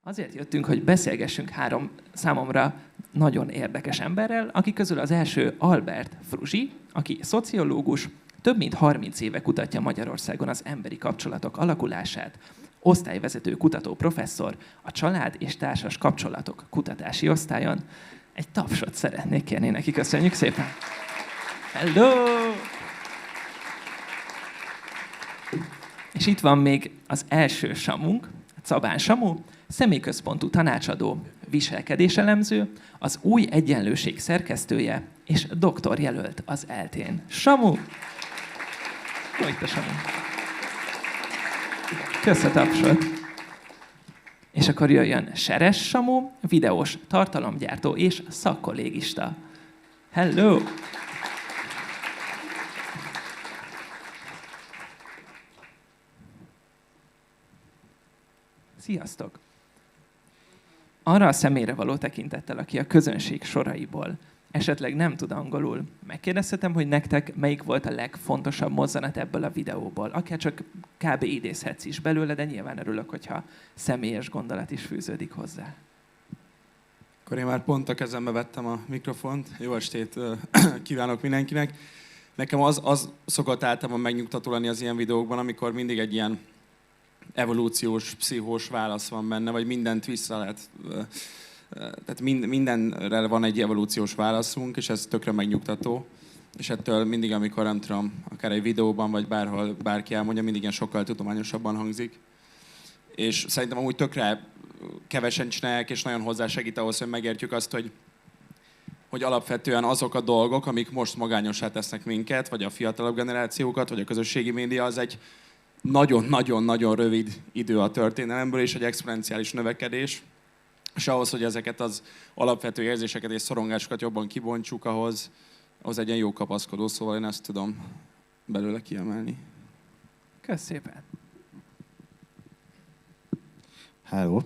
Azért jöttünk, hogy beszélgessünk három számomra nagyon érdekes emberrel, akik közül az első Albert Fruzsi, aki szociológus, több mint 30 éve kutatja Magyarországon az emberi kapcsolatok alakulását, osztályvezető kutató professzor a család és társas kapcsolatok kutatási osztályon. Egy tapsot szeretnék kérni neki, köszönjük szépen! Hello! És itt van még az első Samunk, Cabán Samu, személyközpontú tanácsadó, viselkedéselemző, az Új Egyenlőség szerkesztője és doktorjelölt az ELTE-n. Samu! Hogy te, Samu? Kösz a tapsot! És akkor jöjjön Seres Samu, videós tartalomgyártó és szakkollégista. Hello! Sziasztok! Arra a személyre való tekintettel, aki a közönség soraiból esetleg nem tud angolul, megkérdezhetem, hogy nektek melyik volt a legfontosabb mozzanat ebből a videóból. Akár csak kb. Idézhetsz is belőle, de nyilván örülök, hogyha személyes gondolat is fűződik hozzá. Akkor én már pont a kezembe vettem a mikrofont. Jó estét kívánok mindenkinek. Nekem az szokott általában megnyugtató lenni az ilyen videókban, amikor mindig egy ilyen evolúciós, pszichós válasz van benne, vagy mindent vissza lehet. Tehát mindenre van egy evolúciós válaszunk, és ez tökre megnyugtató. És ettől mindig, amikor nem tudom, akár egy videóban, vagy bárhol bárki elmondja, mindig ilyen sokkal tudományosabban hangzik. És szerintem amúgy tökre kevesen csinálják, és nagyon hozzásegít ahhoz, hogy megértjük azt, hogy alapvetően azok a dolgok, amik most magányossá tesznek minket, vagy a fiatalabb generációkat, vagy a közösségi média, az egy nagyon-nagyon-nagyon rövid idő a történelemből, és egy exponenciális növekedés. És ahhoz, hogy ezeket az alapvető érzéseket és szorongásokat jobban kibontsuk, ahhoz egy ilyen jó kapaszkodó, szóval én ezt tudom belőle kiemelni. Kösz szépen! Hello!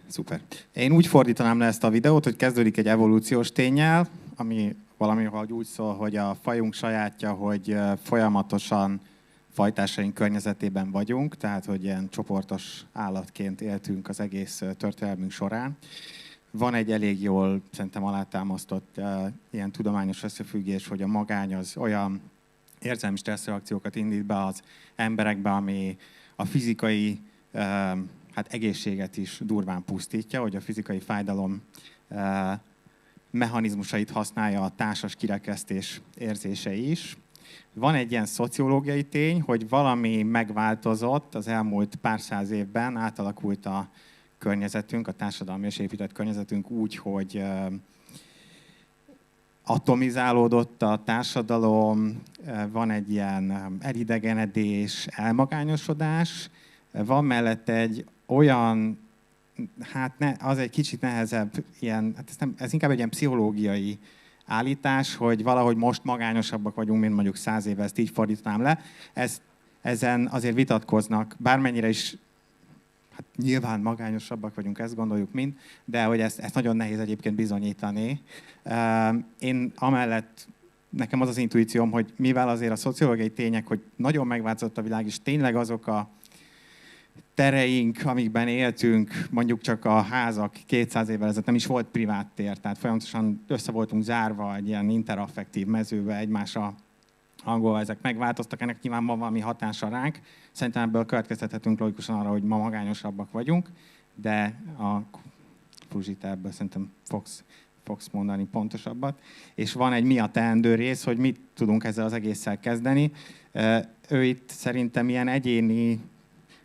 Szuper. Én úgy fordítanám le ezt a videót, hogy kezdődik egy evolúciós ténnyel, ami valamihogy úgy szól, hogy a fajunk sajátja, hogy folyamatosan fajtásaink környezetében vagyunk, tehát hogy ilyen csoportos állatként éltünk az egész történelmünk során. Van egy elég jól szerintem alátámasztott ilyen tudományos összefüggés, hogy a magány az olyan érzelmi stresszreakciókat indít be az emberekbe, ami a fizikai egészséget is durván pusztítja, hogy a fizikai fájdalom mechanizmusait használja a társas kirekesztés érzései is. Van egy ilyen szociológiai tény, hogy valami megváltozott az elmúlt pár száz évben, átalakult a környezetünk, a társadalmi és épített környezetünk úgy, hogy atomizálódott a társadalom, van egy ilyen elidegenedés, elmagányosodás, van mellette egy olyan, az egy kicsit nehezebb, ez inkább egy ilyen pszichológiai állítás, hogy valahogy most magányosabbak vagyunk, mint mondjuk 100 éve, ezt így fordítanám le. Ezen azért vitatkoznak, bármennyire is nyilván magányosabbak vagyunk, ezt gondoljuk mind, de hogy ezt nagyon nehéz egyébként bizonyítani. Én amellett, nekem az az intuícióm, hogy mivel azért a szociológiai tények, hogy nagyon megváltozott a világ, és tényleg azok a tereink, amikben éltünk, mondjuk csak a házak 200 évvel ezelőtt nem is volt privát tér, tehát folyamatosan össze voltunk zárva egy ilyen interaffektív mezőbe, egymásra hangolva, ezek megváltoztak, ennek nyilván van valami hatása ránk. Szerintem ebből következtethetünk logikusan arra, hogy ma magányosabbak vagyunk, de a Fruzsita ebből szerintem fogsz mondani pontosabbat. És van egy mi a teendő rész, hogy mit tudunk ezzel az egésszel kezdeni. Ő itt szerintem ilyen egyéni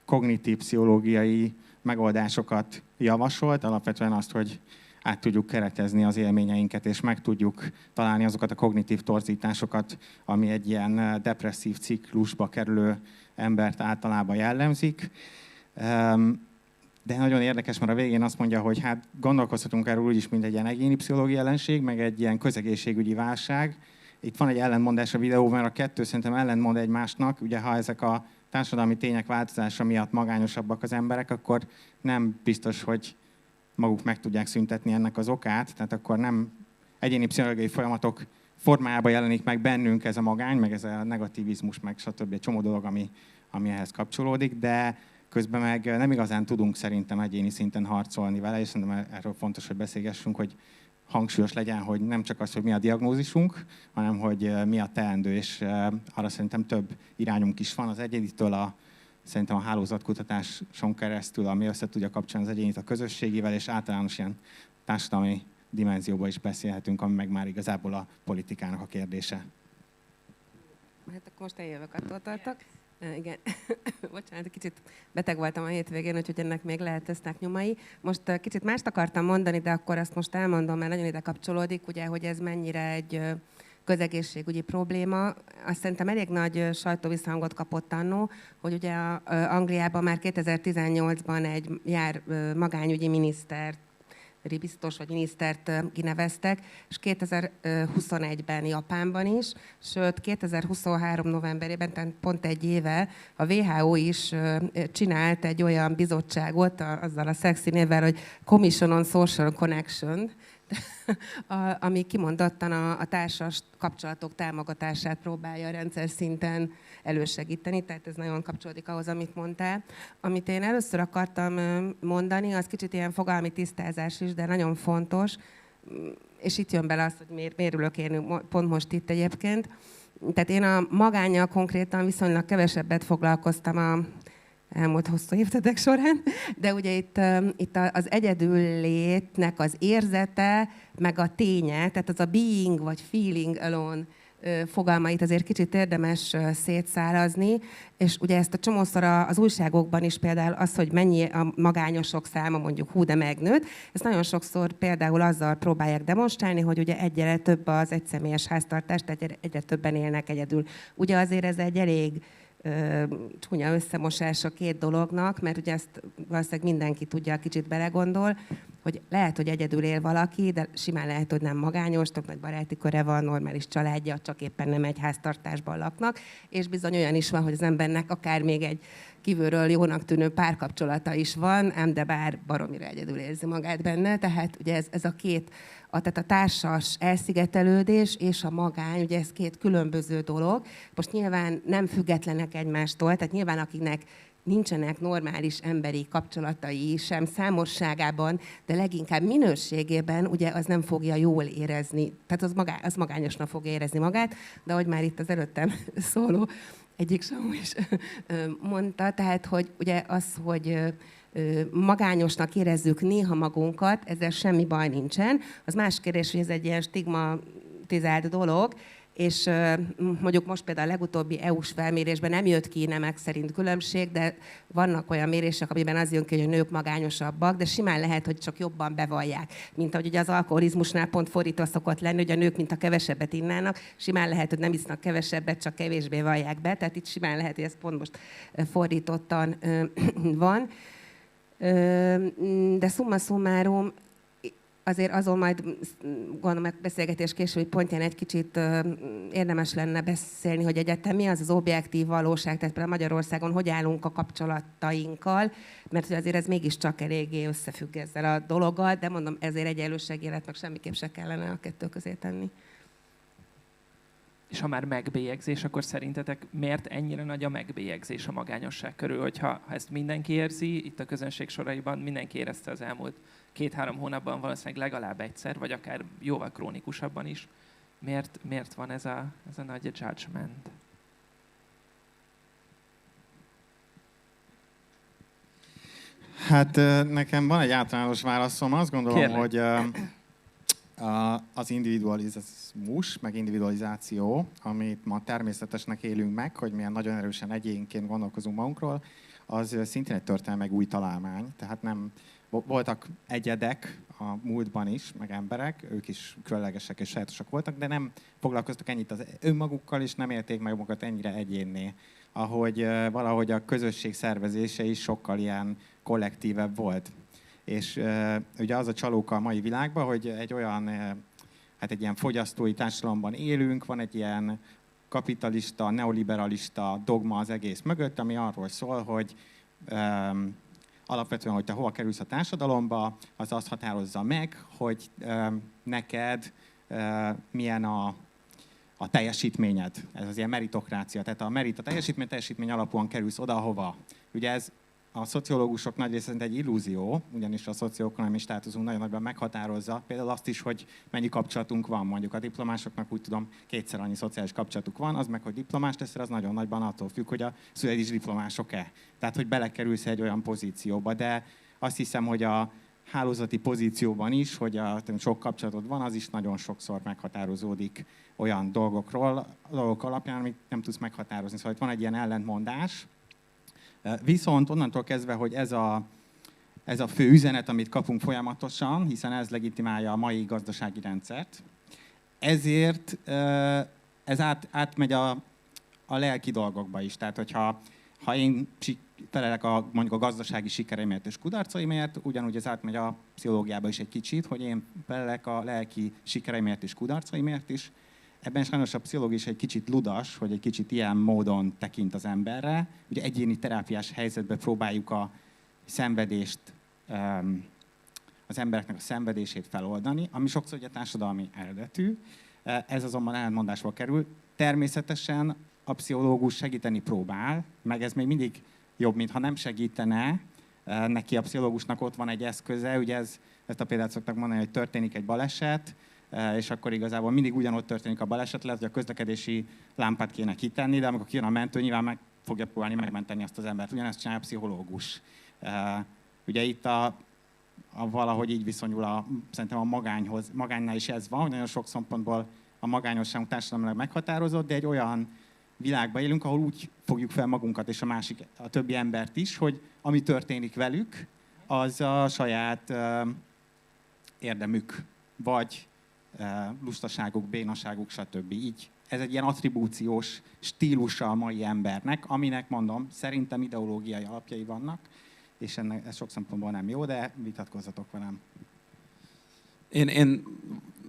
kognitív pszichológiai megoldásokat javasolt, alapvetően azt, hogy át tudjuk keretezni az élményeinket, és meg tudjuk találni azokat a kognitív torzításokat, ami egy ilyen depresszív ciklusba kerülő embert általában jellemzik. De nagyon érdekes, mert a végén azt mondja, hogy hát gondolkozhatunk erről úgyis, mint egy ilyen egyéni pszichológiai jelenség, meg egy ilyen közegészségügyi válság. Itt van egy ellentmondás a videóban, mert a kettő szerintem ellentmond egymásnak. Ugye, ha ezek a társadalmi tények változása miatt magányosabbak az emberek, akkor nem biztos, hogy maguk meg tudják szüntetni ennek az okát, tehát akkor nem egyéni pszichológiai folyamatok formájában jelenik meg bennünk ez a magány, meg ez a negativizmus, meg stb. Egy csomó dolog, ami ehhez kapcsolódik, de közben meg nem igazán tudunk szerintem egyéni szinten harcolni vele, és szerintem erről fontos, hogy beszélgessünk, hogy hangsúlyos legyen, hogy nem csak az, hogy mi a diagnózisunk, hanem hogy mi a teendő, és arra szerintem több irányunk is van. Az egyénitől szerintem a hálózatkutatáson keresztül, ami össze tudja kapcsolni az egyénit a közösségével, és általános ilyen társadalmi dimenzióban is beszélhetünk, ami meg már igazából a politikának a kérdése. Hát akkor most eljövök, attól tartok. Igen. Bocsánat, kicsit beteg voltam a hétvégén, úgyhogy ennek még lehet lesznek nyomai. Most kicsit mást akartam mondani, de akkor azt most elmondom, mert nagyon ide kapcsolódik, ugye, hogy ez mennyire egy közegészségügyi probléma. Azt szerintem elég nagy sajtóvisszhangot kapott annó, hogy ugye Angliában már 2018-ban egy magányügyi minisztert, biztos vagy minisztert kineveztek, és 2021-ben Japánban is, sőt 2023 novemberében, tehát pont egy éve a WHO is csinált egy olyan bizottságot azzal a szexi névvel, hogy Commission on Social Connection, ami kimondottan a társas kapcsolatok támogatását próbálja rendszer szinten elősegíteni, tehát ez nagyon kapcsolódik ahhoz, amit mondtál. Amit én először akartam mondani, az kicsit ilyen fogalmi tisztázás is, de nagyon fontos, és itt jön bele az, hogy miért ülök én pont most itt egyébként. Tehát én a magánnyal konkrétan viszonylag kevesebbet foglalkoztam a elmúlt hosszú évtizedek során, de ugye itt az egyedüllétnek az érzete, meg a ténye, tehát az a being vagy feeling alone fogalmait azért kicsit érdemes szétszárazni, és ugye ezt a csomószor az újságokban is például az, hogy mennyi a magányosok száma mondjuk hú de megnőtt, ezt nagyon sokszor például azzal próbálják demonstrálni, hogy ugye egyre több az egyszemélyes háztartás, tehát egyre többen élnek egyedül. Ugye azért ez egy elég csúnya összemosás a két dolognak, mert ugye ezt valószínűleg mindenki tudja, kicsit belegondol, hogy lehet, hogy egyedül él valaki, de simán lehet, hogy nem magányos, tök nagy baráti köre van, normális családja, csak éppen nem egy háztartásban laknak, és bizony olyan is van, hogy az embernek akár még egy kívülről jónak tűnő párkapcsolata is van, ám de bár baromira egyedül érzi magát benne, tehát ugye ez a két, tehát a társas elszigetelődés és a magány, ugye ez két különböző dolog. Most nyilván nem függetlenek egymástól, tehát nyilván akiknek nincsenek normális emberi kapcsolatai sem számosságában, de leginkább minőségében, ugye az nem fogja jól érezni, tehát az magányosnak fogja érezni magát, de ahogy már itt az előttem szóló egyik Samu is mondta, tehát hogy ugye az, hogy magányosnak érezzük néha magunkat, ezzel semmi baj nincsen. Az más kérdés, hogy ez egy ilyen stigmatizált dolog, és mondjuk most például a legutóbbi EU-s felmérésben nem jött ki nemek szerint különbség, de vannak olyan mérések, amiben az jön ki, hogy a nők magányosabbak, de simán lehet, hogy csak jobban bevallják. Mint ahogy ugye az alkoholizmusnál pont fordítva szokott lenni, hogy a nők, mint a kevesebbet innának, simán lehet, hogy nem isznak kevesebbet, csak kevésbé vallják be, tehát itt simán lehet, hogy ez pont most fordítottan van. De summa summarum, azért azon majd gondolom, a beszélgetés későbbi pontján egy kicsit érdemes lenne beszélni, hogy egyáltalán mi az objektív valóság, tehát például Magyarországon hogy állunk a kapcsolatainkkal, mert azért ez mégiscsak eléggé összefügg ezzel a dologgal, de mondom, ezért egyenlőségélet meg semmiképp se kellene a kettő közé tenni. És ha már megbélyegzés, akkor szerintetek miért ennyire nagy a megbélyegzés a magányosság körül? Hogyha ezt mindenki érzi, itt a közönség soraiban mindenki érezte az elmúlt 2-3 hónapban valószínűleg legalább egyszer, vagy akár jóval krónikusabban is. Miért van ez a nagy judgment? Hát nekem van egy általános válaszom. Azt gondolom, Kérlek. hogy az individualizmus, meg individualizáció, amit ma természetesnek élünk meg, hogy milyen nagyon erősen egyénként gondolkozunk magunkról, az szintén egy történelmi új találmány. Tehát nem voltak egyedek a múltban is, meg emberek, ők is különlegesek és sajátosak voltak, de nem foglalkoztak ennyit az önmagukkal, és nem élték meg magukat ennyire egyénné. Ahogy valahogy a közösség szervezése is sokkal ilyen kollektívebb volt. És ugye az a csalóka a mai világban, hogy egy olyan, hát egy ilyen fogyasztói társadalomban élünk, van egy ilyen kapitalista, neoliberalista dogma az egész mögött, ami arról szól, hogy alapvetően, hogy te hova kerülsz a társadalomba, az azt határozza meg, hogy neked milyen a teljesítményed. Ez az ilyen meritokrácia. Tehát a teljesítmény alapúan kerülsz oda, hova. Ugye ez a szociológusok nagy része szerint egy illúzió, ugyanis a szocioekonomiai státuszunk nagyon nagyban meghatározza például azt is, hogy mennyi kapcsolatunk van. Mondjuk a diplomásoknak úgy tudom 2-szer annyi szociális kapcsolatuk van, az meg, hogy diplomás teszel, az nagyon nagyban attól függ, hogy a szüleid is diplomások-e. Tehát, hogy belekerülsz egy olyan pozícióba, de azt hiszem, hogy a hálózati pozícióban is, hogy sok kapcsolatod van, az is nagyon sokszor meghatározódik olyan dolgok alapján, amit nem tudsz meghatározni. Szóval itt van egy ilyen ellentmondás. Viszont onnantól kezdve, hogy ez a fő üzenet, amit kapunk folyamatosan, hiszen ez legitimálja a mai gazdasági rendszert, ezért ez átmegy a lelki dolgokba is. Tehát, hogyha én felelek mondjuk a gazdasági sikereimért és kudarcaimért, ugyanúgy ez átmegy a pszichológiába is egy kicsit, hogy én felelek a lelki sikereimért és kudarcaimért is. Ebben sajnos a pszichológia is egy kicsit ludas, hogy egy kicsit ilyen módon tekint az emberre. Ugye egyéni terápiás helyzetben próbáljuk a szenvedést, az embereknek a szenvedését feloldani, ami sokszor ugye társadalmi eredetű. Ez azonban ellentmondásba kerül. Természetesen a pszichológus segíteni próbál, meg ez még mindig jobb, mintha nem segítene. Neki a pszichológusnak ott van egy eszköze, ugye ezt a példát szoktak mondani, hogy történik egy baleset, és akkor igazából mindig ugyanott történik a baleset, lehet, hogy a közlekedési lámpát kéne kitenni, de amikor kijön a mentő, nyilván meg fogja próbálni megmenteni azt az embert. Ugyanezt csinálja a pszichológus. Ugye itt valahogy így viszonyul szerintem a magányhoz. Magánynál is ez van, hogy nagyon sok szempontból a magányosságunk társadalmilag meghatározott, de egy olyan világban élünk, ahol úgy fogjuk fel magunkat és a többi embert is, hogy ami történik velük, az a saját érdemük, vagy lustaságuk, bénaságuk, stb. Így. Ez egy ilyen attribúciós stílusa a mai embernek, aminek mondom, szerintem ideológiai alapjai vannak, és ez sok szempontból nem jó, de vitatkozzatok velem. Én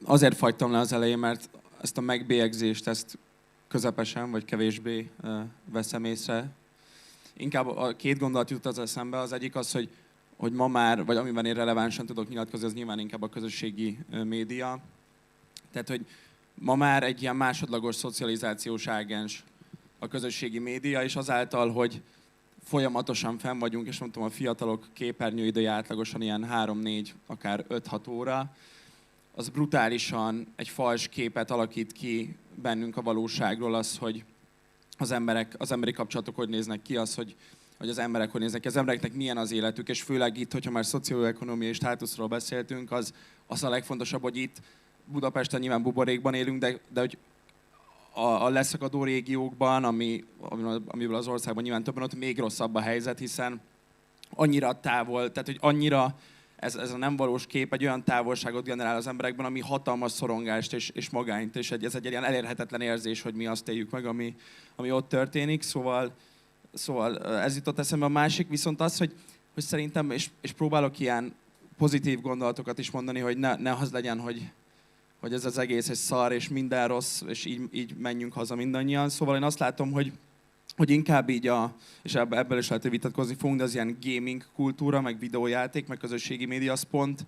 azért fagytam le az elején, mert ezt a megbélyegzést, ezt közepesen vagy kevésbé veszem észre. Inkább a két gondolat jut az eszembe. Az egyik az, hogy ma már, vagy amiben én relevánsan tudok nyilatkozni, az nyilván inkább a közösségi média. Tehát, hogy ma már egy ilyen másodlagos szocializációs ágens a közösségi média, és azáltal, hogy folyamatosan fenn vagyunk, és mondtam, a fiatalok képernyőideje átlagosan ilyen 3-4, akár 5-6 óra, az brutálisan egy fals képet alakít ki bennünk a valóságról, az, hogy az emberi kapcsolatok hogy néznek ki, az, hogy az emberek hogy néznek ki, az embereknek milyen az életük, és főleg itt, hogyha már szocioekonomiai státuszról beszéltünk, az a legfontosabb, hogy itt Budapesten nyilván buborékban élünk, de hogy a leszakadó régiókban, amiből az országban nyilván többen, ott még rosszabb a helyzet, hiszen annyira távol, tehát hogy annyira ez a nem valós kép egy olyan távolságot generál az emberekben, ami hatalmas szorongást és magányt, és ez egy ilyen elérhetetlen érzés, hogy mi azt éljük meg, ami ott történik. Szóval ez jutott eszembe. A másik viszont az, hogy szerintem, és próbálok ilyen pozitív gondolatokat is mondani, hogy ne az legyen, hogy ez az egész egy szar, és minden rossz, és így menjünk haza mindannyian. Szóval én azt látom, hogy inkább így és ebből is lehet, hogy vitatkozni fogunk, de az ilyen gaming kultúra, meg videójáték, meg közösségi média, az pont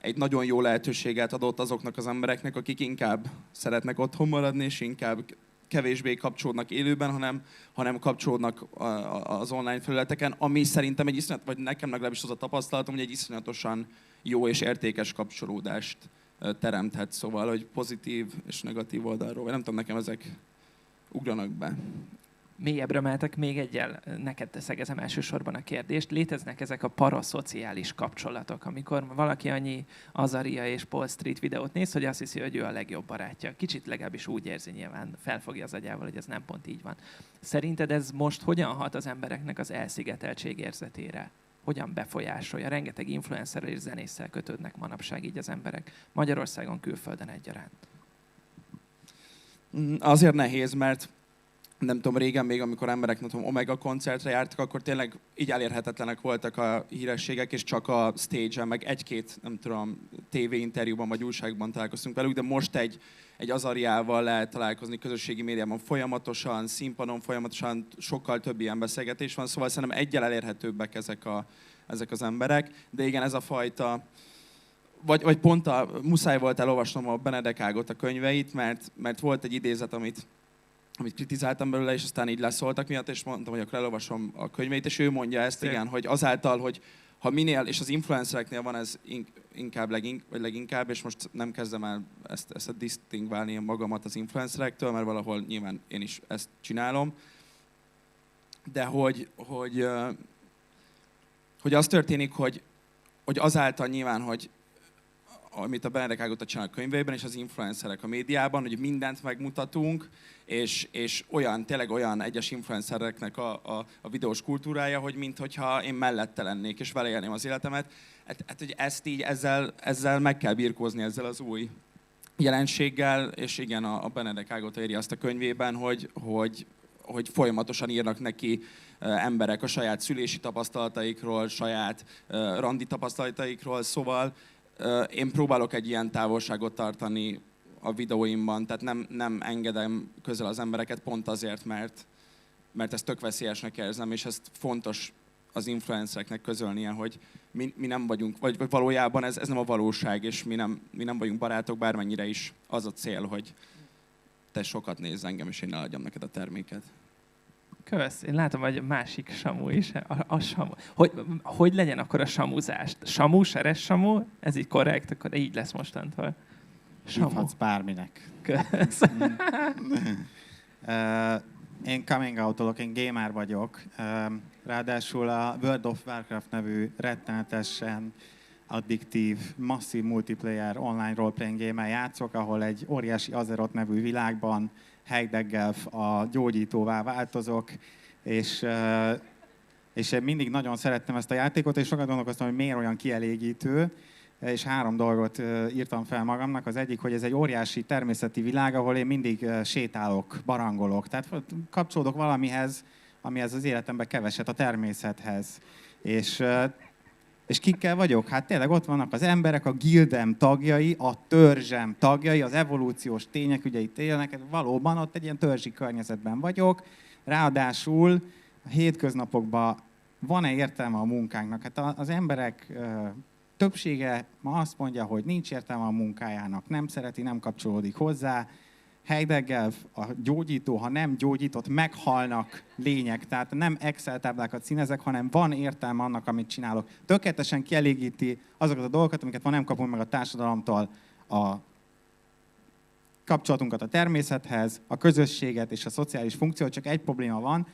egy nagyon jó lehetőséget adott azoknak az embereknek, akik inkább szeretnek otthon maradni, és inkább kevésbé kapcsolódnak élőben, hanem kapcsolódnak az online felületeken, ami szerintem vagy nekem legalábbis az a tapasztalatom, hogy egy iszonyatosan jó és értékes kapcsolódást teremthet. Szóval, hogy pozitív és negatív oldalról, vagy nem tudom, nekem ezek ugranak be. Mélyebbre mehetek még egyel, neked szegezem elsősorban a kérdést. Léteznek ezek a paraszociális kapcsolatok, amikor valaki annyi Azaria és Paul Street videót néz, hogy azt hiszi, hogy ő a legjobb barátja. Kicsit legalábbis úgy érzi, nyilván felfogja az agyával, hogy ez nem pont így van. Szerinted ez most hogyan hat az embereknek az elszigeteltség érzetére? Hogyan befolyásolja? Rengeteg influencerrel és zenésszel kötődnek manapság így az emberek. Magyarországon, külföldön egyaránt. Azért nehéz, mert nem tudom, régen még, amikor emberek, nem tudom, Omega koncertre jártak, akkor tényleg így elérhetetlenek voltak a hírességek, és csak a stage-en, meg egy-két, nem tudom, tévéinterjúban vagy újságban találkoztunk velük, de most egy Azariával lehet találkozni közösségi médiában folyamatosan, színpadon folyamatosan, sokkal több ilyen beszélgetés van, szóval szerintem egyel elérhetőbbek ezek az emberek, de igen, ez a fajta, vagy pont muszáj volt elolvasnom a Benedek Ágot a könyveit, mert volt egy idézet, amit amit kritizáltam belőle, és aztán így leszóltak miatt, és mondtam, hogy akkor elolvasom a könyveit, és ő mondja ezt, igen, hogy azáltal, hogy ha minél, és az influencereknél van ez leginkább, és most nem kezdem el ezt a disztingválni magamat az influencerektől, mert valahol nyilván én is ezt csinálom, de hogy az történik, hogy azáltal nyilván, hogy amit a Benedek Ágota csinál a könyveiben, és az influencerek a médiában, hogy mindent megmutatunk, és tényleg olyan egyes influencereknek a videós kultúrája, hogy minthogyha én mellette lennék, és vele élném az életemet. Hát, hogy ezt így ezzel meg kell birkózni, ezzel az új jelenséggel, és igen, a Benedek Ágota írja azt a könyvében, hogy folyamatosan írnak neki emberek a saját szülési tapasztalataikról, saját randi tapasztalataikról, szóval én próbálok egy ilyen távolságot tartani a videóimban, tehát nem engedem közel az embereket pont azért, mert ezt tök veszélyesnek érzem, és ezt fontos az influencereknek közölnie, hogy mi nem vagyunk, vagy valójában ez nem a valóság, és mi nem vagyunk barátok, bármennyire is az a cél, hogy te sokat nézz engem, és én eladjam neked a terméket. Kösz. Én látom, hogy másik Samu is. A Samu. Hogy legyen akkor a samuzást? Samu, Seres Samu? Ez így korrekt, akkor így lesz mostantól. Hívhatsz bárminek. Kösz. Én coming out-olok, én gamer vagyok. Ráadásul a World of Warcraft nevű rettenetesen addiktív, masszív multiplayer online role-playing game-el játszok, ahol egy óriási Azeroth nevű világban Heideggelf a gyógyítóvá változok, és én mindig nagyon szerettem ezt a játékot, és sokat gondolkoztam, hogy miért olyan kielégítő, és 3 dolgot írtam fel magamnak. Az egyik, hogy ez egy óriási természeti világ, ahol én mindig sétálok, barangolok, tehát kapcsolódok valamihez, amihez az életemben keveset, a természethez. És kikkel vagyok? Hát tényleg ott vannak az emberek, a gildem tagjai, a törzsem tagjai, az evolúciós tények, ugye itt élnek, valóban ott egy ilyen törzsi környezetben vagyok. Ráadásul a hétköznapokban van-e értelme a munkánknak? Hát az emberek többsége ma azt mondja, hogy nincs értelme a munkájának, nem szereti, nem kapcsolódik hozzá. Heideggelf, a gyógyító, ha nem gyógyított, meghalnak lények. Tehát nem Excel táblákat színezek, hanem van értelme annak, amit csinálok. Tökéletesen kielégíti azokat a dolgokat, amiket ma nem kapunk meg a társadalomtól, a kapcsolatunkat a természethez, a közösséget és a szociális funkciót. Csak egy probléma van,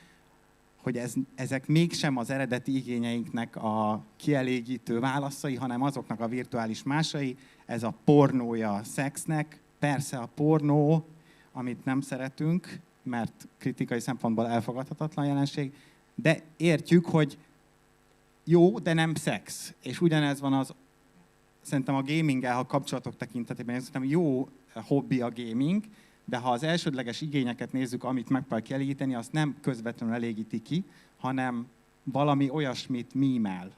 hogy ezek mégsem az eredeti igényeinknek a kielégítő válaszai, hanem azoknak a virtuális másai. Ez a pornója a szexnek. Persze a pornó, amit nem szeretünk, mert kritikai szempontból elfogadhatatlan jelenség, de értjük, hogy jó, de nem szex. És ugyanez van szerintem a gaminggel, ha kapcsolatok tekintetében, szerintem jó hobbi a gaming, de ha az elsődleges igényeket nézzük, amit meg kell kielégíteni, azt nem közvetlenül elégíti ki, hanem valami olyasmit mímel.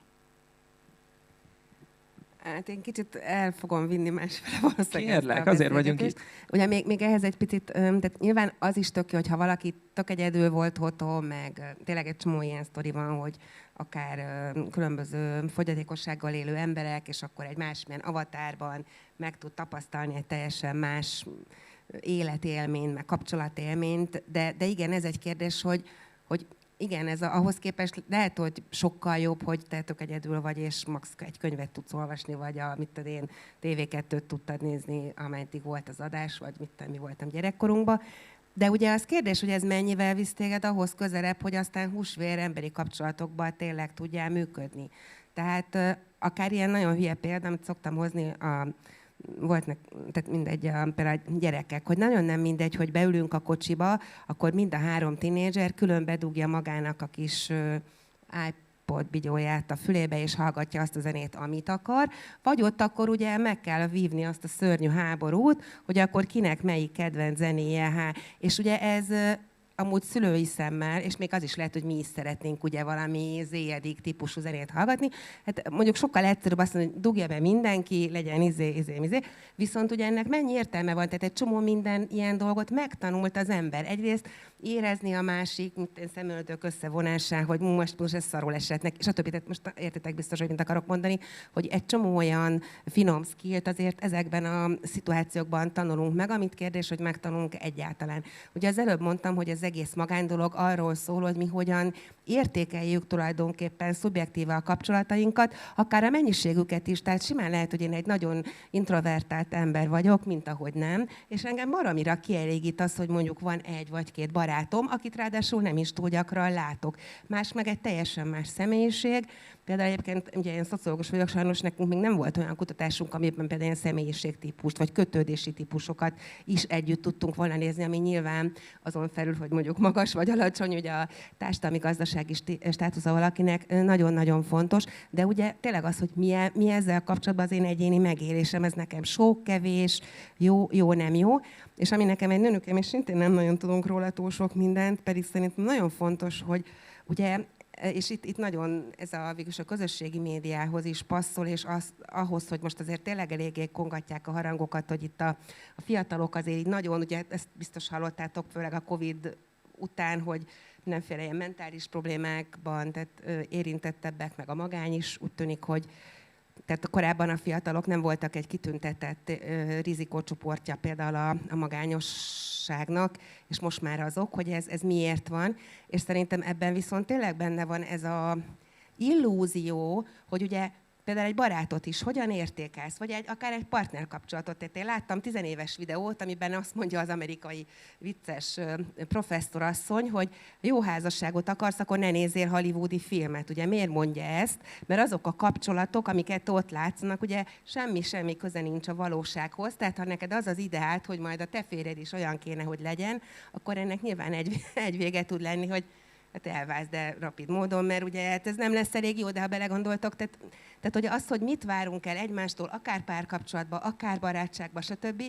Hát én kicsit el fogom vinni másfele valószínűleg. Kérlek, azért vagyunk itt. Ugye még ehhez egy picit, tehát nyilván az is tök jó, hogyha valaki tök egyedül volt otthon, meg tényleg egy csomó ilyen sztori van, hogy akár különböző fogyatékossággal élő emberek, és akkor egy másmilyen avatárban meg tud tapasztalni egy teljesen más életélményt, meg kapcsolatélményt, de igen, ez egy kérdés, hogy igen, ez ahhoz képest lehet, hogy sokkal jobb, hogy te tök egyedül vagy, és max egy könyvet tudsz olvasni, vagy én TV2-t tudtad nézni, ameddig volt az adás, vagy mi voltam gyerekkorunkban. De ugye az kérdés, hogy ez mennyivel visz téged ahhoz közelebb, hogy aztán húsvér emberi kapcsolatokban tényleg tudjál működni. Tehát akár ilyen nagyon hülye példa, amit szoktam hozni, tehát mindegy, például a gyerekek, hogy nagyon nem mindegy, hogy beülünk a kocsiba, akkor mind a 3 tinédzser külön bedugja magának a kis iPod bigyóját a fülébe, és hallgatja azt a zenét, amit akar, vagy ott akkor ugye meg kell vívni azt a szörnyű háborút, hogy akkor kinek melyik kedvenc zenéje, és ugye ez amúgy szülői szemmel, és még az is lehet, hogy mi is szeretnénk ugye valami zéjedik típusú zenét hallgatni. Hát mondjuk sokkal egyszerűbb azt mondani, hogy dugja be mindenki, legyen izé. Viszont ugye ennek mennyi értelme van? Tehát egy csomó minden ilyen dolgot megtanult az ember. Egyrészt érezni a másik, mint szemöldök összevonásán, hogy most ez szarul esetnek, és a többi, tehát most értetek biztos, hogy mit akarok mondani, hogy egy csomó olyan finom skillt azért ezekben a szituációkban tanulunk meg, amit kérdés, hogy megtanulunk egyáltalán. Ugye az előbb mondtam, hogy az egész magándolog arról szól, hogy mi hogyan értékeljük tulajdonképpen szubjektíve a kapcsolatainkat, akár a mennyiségüket is. Tehát simán lehet, hogy én egy nagyon introvertált ember vagyok, mint ahogy nem, és engem baromira kielégít az, hogy mondjuk van egy vagy két barátom, akit ráadásul nem is túl gyakran látok. Más meg egy teljesen más személyiség. Például egyébként, ugye én szociológus vagyok, sajnos nekünk még nem volt olyan kutatásunk, amiben például ilyen személyiségtípust vagy kötődési típusokat is együtt tudtunk volna nézni, ami nyilván azon felül, hogy mondjuk magas vagy alacsony, ugye a társadalmi gazdasági státusza valakinek nagyon-nagyon fontos, de ugye tényleg az, hogy mi ezzel kapcsolatban az én egyéni megélésem, ez nekem sok, kevés, jó, nem jó, és ami nekem egy nőnökem, és szintén nem nagyon tudunk róla túl sok mindent, pedig szerintem nagyon fontos, hogy ugye és itt nagyon ez végülis a közösségi médiához is passzol, és ahhoz, hogy most azért tényleg eléggé kongatják a harangokat, hogy itt a fiatalok azért így nagyon, ugye ezt biztos hallottátok, főleg a Covid után, hogy mindenféle ilyen mentális problémákban, tehát érintettebbek, meg a magány is úgy tűnik, hogy tehát korábban a fiatalok nem voltak egy kitüntetett rizikócsoportja például a magányosságnak, és most már azok, hogy ez miért van. És szerintem ebben viszont tényleg benne van ez a illúzió, hogy ugye például egy barátot is hogyan értékelsz, vagy akár egy partnerkapcsolatot. Tehát én láttam 10 éves videót, amiben azt mondja az amerikai vicces professzorasszony, hogy jó házasságot akarsz, akkor ne nézzél hollywoodi filmet. Ugye miért mondja ezt? Mert azok a kapcsolatok, amiket ott látszanak, ugye semmi köze nincs a valósághoz. Tehát ha neked az az ideált, hogy majd a te férjed is olyan kéne, hogy legyen, akkor ennek nyilván egy vége tud lenni, hogy hát elválsz, de rapid módon, mert ugye hát ez nem lesz elég jó, de ha belegondoltok, tehát hogy az, hogy mit várunk el egymástól, akár párkapcsolatba, akár barátságba, stb.,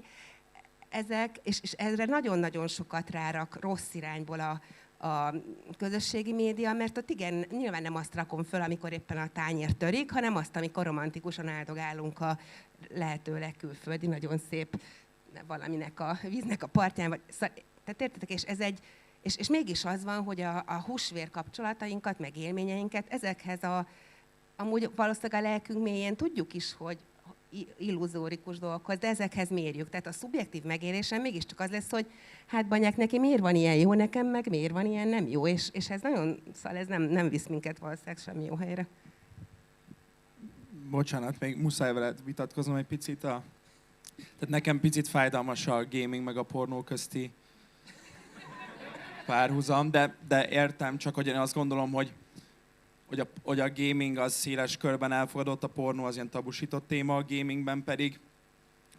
ezek, és erre nagyon-nagyon sokat rárak rossz irányból a közösségi média, mert ott igen, nyilván nem azt rakom föl, amikor éppen a tányér törik, hanem azt, amikor romantikusan áldogálunk a lehető legkülföldi, nagyon szép valaminek a víznek a partján, tehát értetek, és ez egy és mégis az van, hogy a húsvér kapcsolatainkat, meg élményeinket ezekhez amúgy valószínűleg a lelkünk mélyén tudjuk is, hogy illuzórikus dolgokhoz, de ezekhez mérjük. Tehát a szubjektív megélésem mégiscsak az lesz, hogy hát Banyák, neki miért van ilyen jó, nekem meg miért van ilyen nem jó, és ez nagyon, szóval ez nem visz minket valószínűleg semmi jó helyre. Bocsánat, még muszáj veled vitatkoznom egy picit. Tehát nekem picit fájdalmas a gaming meg a pornó közti párhuzam, de értem, csak hogy én azt gondolom, hogy a gaming az széles körben elfogadott, a pornó az ilyen tabusított téma, a gamingben pedig.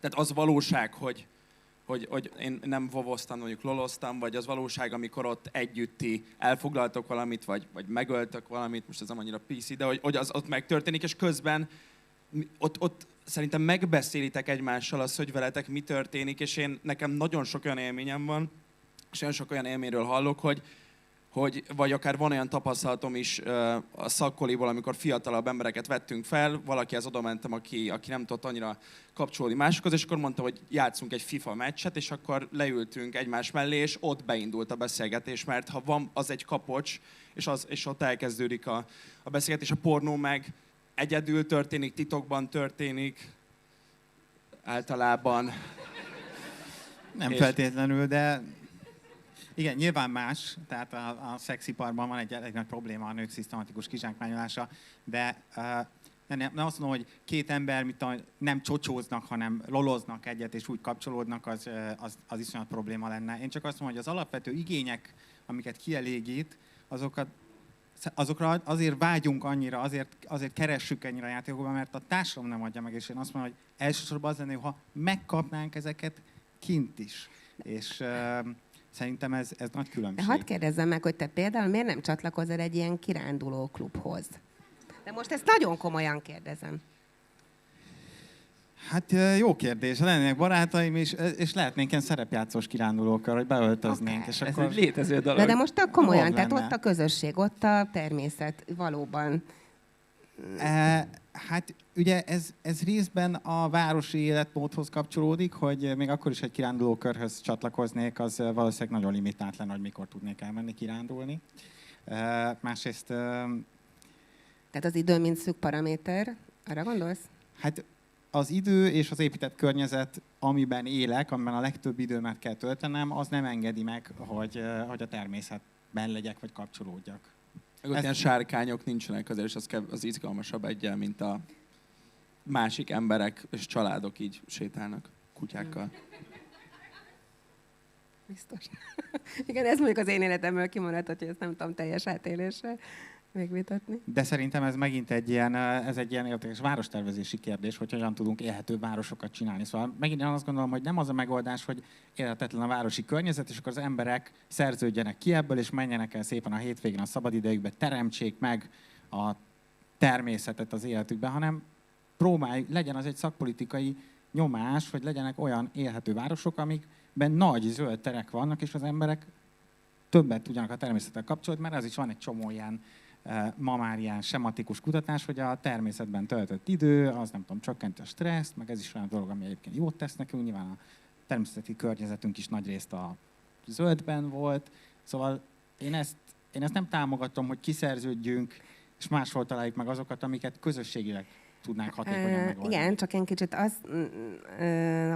Tehát az valóság, hogy én nem vovoztam, mondjuk loloztam, vagy az valóság, amikor ott együtti elfoglaltok valamit, vagy megöltök valamit, most ez nem annyira PC, de hogy az ott megtörténik, és közben ott szerintem megbeszélitek egymással azt, hogy veletek mi történik, és nekem nagyon sok olyan élményem van, és nagyon sok olyan élményről hallok, hogy vagy akár van olyan tapasztalatom is a szakkoliból, amikor fiatalabb embereket vettünk fel, valakihez oda mentem, aki nem tudott annyira kapcsolódni másokhoz, és akkor mondta, hogy játszunk egy FIFA meccset, és akkor leültünk egymás mellé, és ott beindult a beszélgetés, mert ha van az egy kapocs, és ott elkezdődik a beszélgetés, a pornó meg egyedül történik, titokban történik, általában. Nem feltétlenül, de igen, nyilván más, tehát a szexiparban van egy nagy probléma a nők szisztematikus kizsákmányolása, de nem azt mondom, hogy két ember nem csocsóznak, hanem loloznak egyet, és úgy kapcsolódnak, az iszonyat probléma lenne. Én csak azt mondom, hogy az alapvető igények, amiket kielégít, azokra azért vágyunk annyira, azért keressük ennyire a játékokban, mert a társadalom nem adja meg, és én azt mondom, hogy elsősorban az lenne, ha megkapnánk ezeket kint is. És szerintem ez nagy különbség. Hadd kérdezzem meg, hogy te például miért nem csatlakozol egy ilyen kiránduló klubhoz? De most ezt nagyon komolyan kérdezem. Hát jó kérdés. Lennének barátaim is, és lehetnénk ilyen szerepjátszós kirándulókkal, hogy beöltöznénk, és Ez akkor... egy létező dolog. Na de most tök komolyan, Jobb tehát lenne. ott a közösség, ott a természet, valóban. Hát ugye ez részben a városi életmódhoz kapcsolódik, hogy még akkor is egy kirándulókörhöz csatlakoznék, az valószínűleg nagyon limitált lenne, hogy mikor tudnék elmenni kirándulni. Másrészt, Tehát az idő, mint szűk paraméter, arra gondolsz? hát az idő és az épített környezet, amiben élek, amiben a legtöbb időmet kell töltenem, az nem engedi meg, hogy a természetben legyek, vagy kapcsolódjak. Ott ilyen sárkányok nincsenek azért, és az izgalmasabb egyel, mint a másik emberek és családok így sétálnak kutyákkal. Biztos. Igen, ez mondjuk az én életemből kimaradt, hogy ezt nem tudom teljes átélésre megvitatni. De szerintem ez megint egy ilyen érdekes várostervezési kérdés, hogy hogyan tudunk élhető városokat csinálni. Szóval megint én azt gondolom, hogy nem az a megoldás, hogy élhetetlen a városi környezet, és akkor az emberek szerződjenek ki ebből, és menjenek el szépen a hétvégén a szabadidejükbe, teremtsék meg a természetet az életükben, hanem legyen az egy szakpolitikai nyomás, hogy legyenek olyan élhető városok, amikben nagy zöld terek vannak, és az emberek többet tudjanak a természettel kapcsolódni, mert az is van egy csomó ilyen ma már ilyen sematikus kutatás, hogy a természetben töltött idő, az nem tudom, csökkenti a stresszt, meg ez is olyan dolog, ami egyébként jót tesz nekünk, nyilván a természeti környezetünk is nagyrészt a zöldben volt, szóval én ezt nem támogatom, hogy kiszerződjünk, és máshol találjuk meg azokat, amiket közösségileg tudnánk hatékonyan megoldani. Igen, csak én kicsit a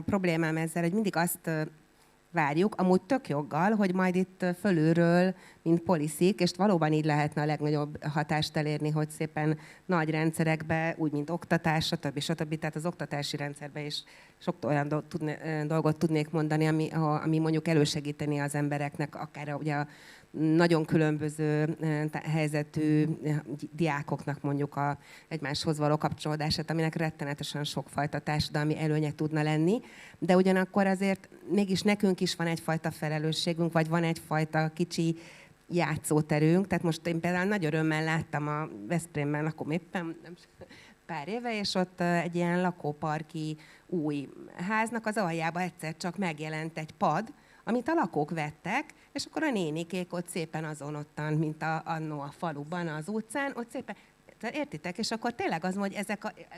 problémám ezzel, hogy mindig azt várjuk, amúgy tök joggal, hogy majd itt fölülről, mint poliszik, és valóban így lehetne a legnagyobb hatást elérni, hogy szépen nagy rendszerekbe, úgy, mint oktatás, stb. Tehát az oktatási rendszerben is sok olyan dolgot tudnék mondani, ami mondjuk elősegíteni az embereknek, akár ugye a nagyon különböző helyzetű diákoknak mondjuk a egymáshoz való kapcsolódását, aminek rettenetesen sokfajta társadalmi előnye tudna lenni, de ugyanakkor azért mégis nekünk is van egyfajta felelősségünk, vagy van egyfajta kicsi játszóterünk. Tehát most én például nagy örömmel láttam a Veszprémben, lakom éppen pár éve, és ott egy ilyen lakóparki új háznak az aljába egyszer csak megjelent egy pad, amit a lakók vettek, és akkor a nénikék ott szépen azon ottan, mint annó a faluban, az utcán, ott szépen, értitek? És akkor tényleg az, hogy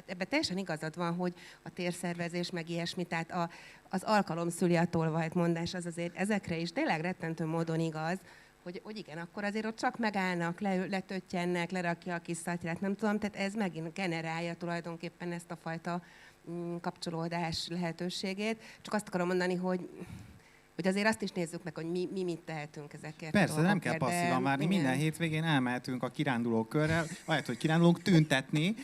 ebben teljesen igazad van, hogy a térszervezés, meg ilyesmi, tehát az alkalom szüli a tolvajt mondás, az azért ezekre is tényleg rettentő módon igaz, hogy igen, akkor azért ott csak megállnak, letöttyennek, lerakja a kis szatyrát, nem tudom, tehát ez megint generálja tulajdonképpen ezt a fajta kapcsolódás lehetőségét. Csak azt akarom mondani, hogy azért azt is nézzük meg, hogy mi mit tehetünk ezekért. Persze, nem kell passzívan várni. Minden hétvégén elmehetünk a kirándulókörrel, ahelyett, hogy kirándulunk, tüntetni,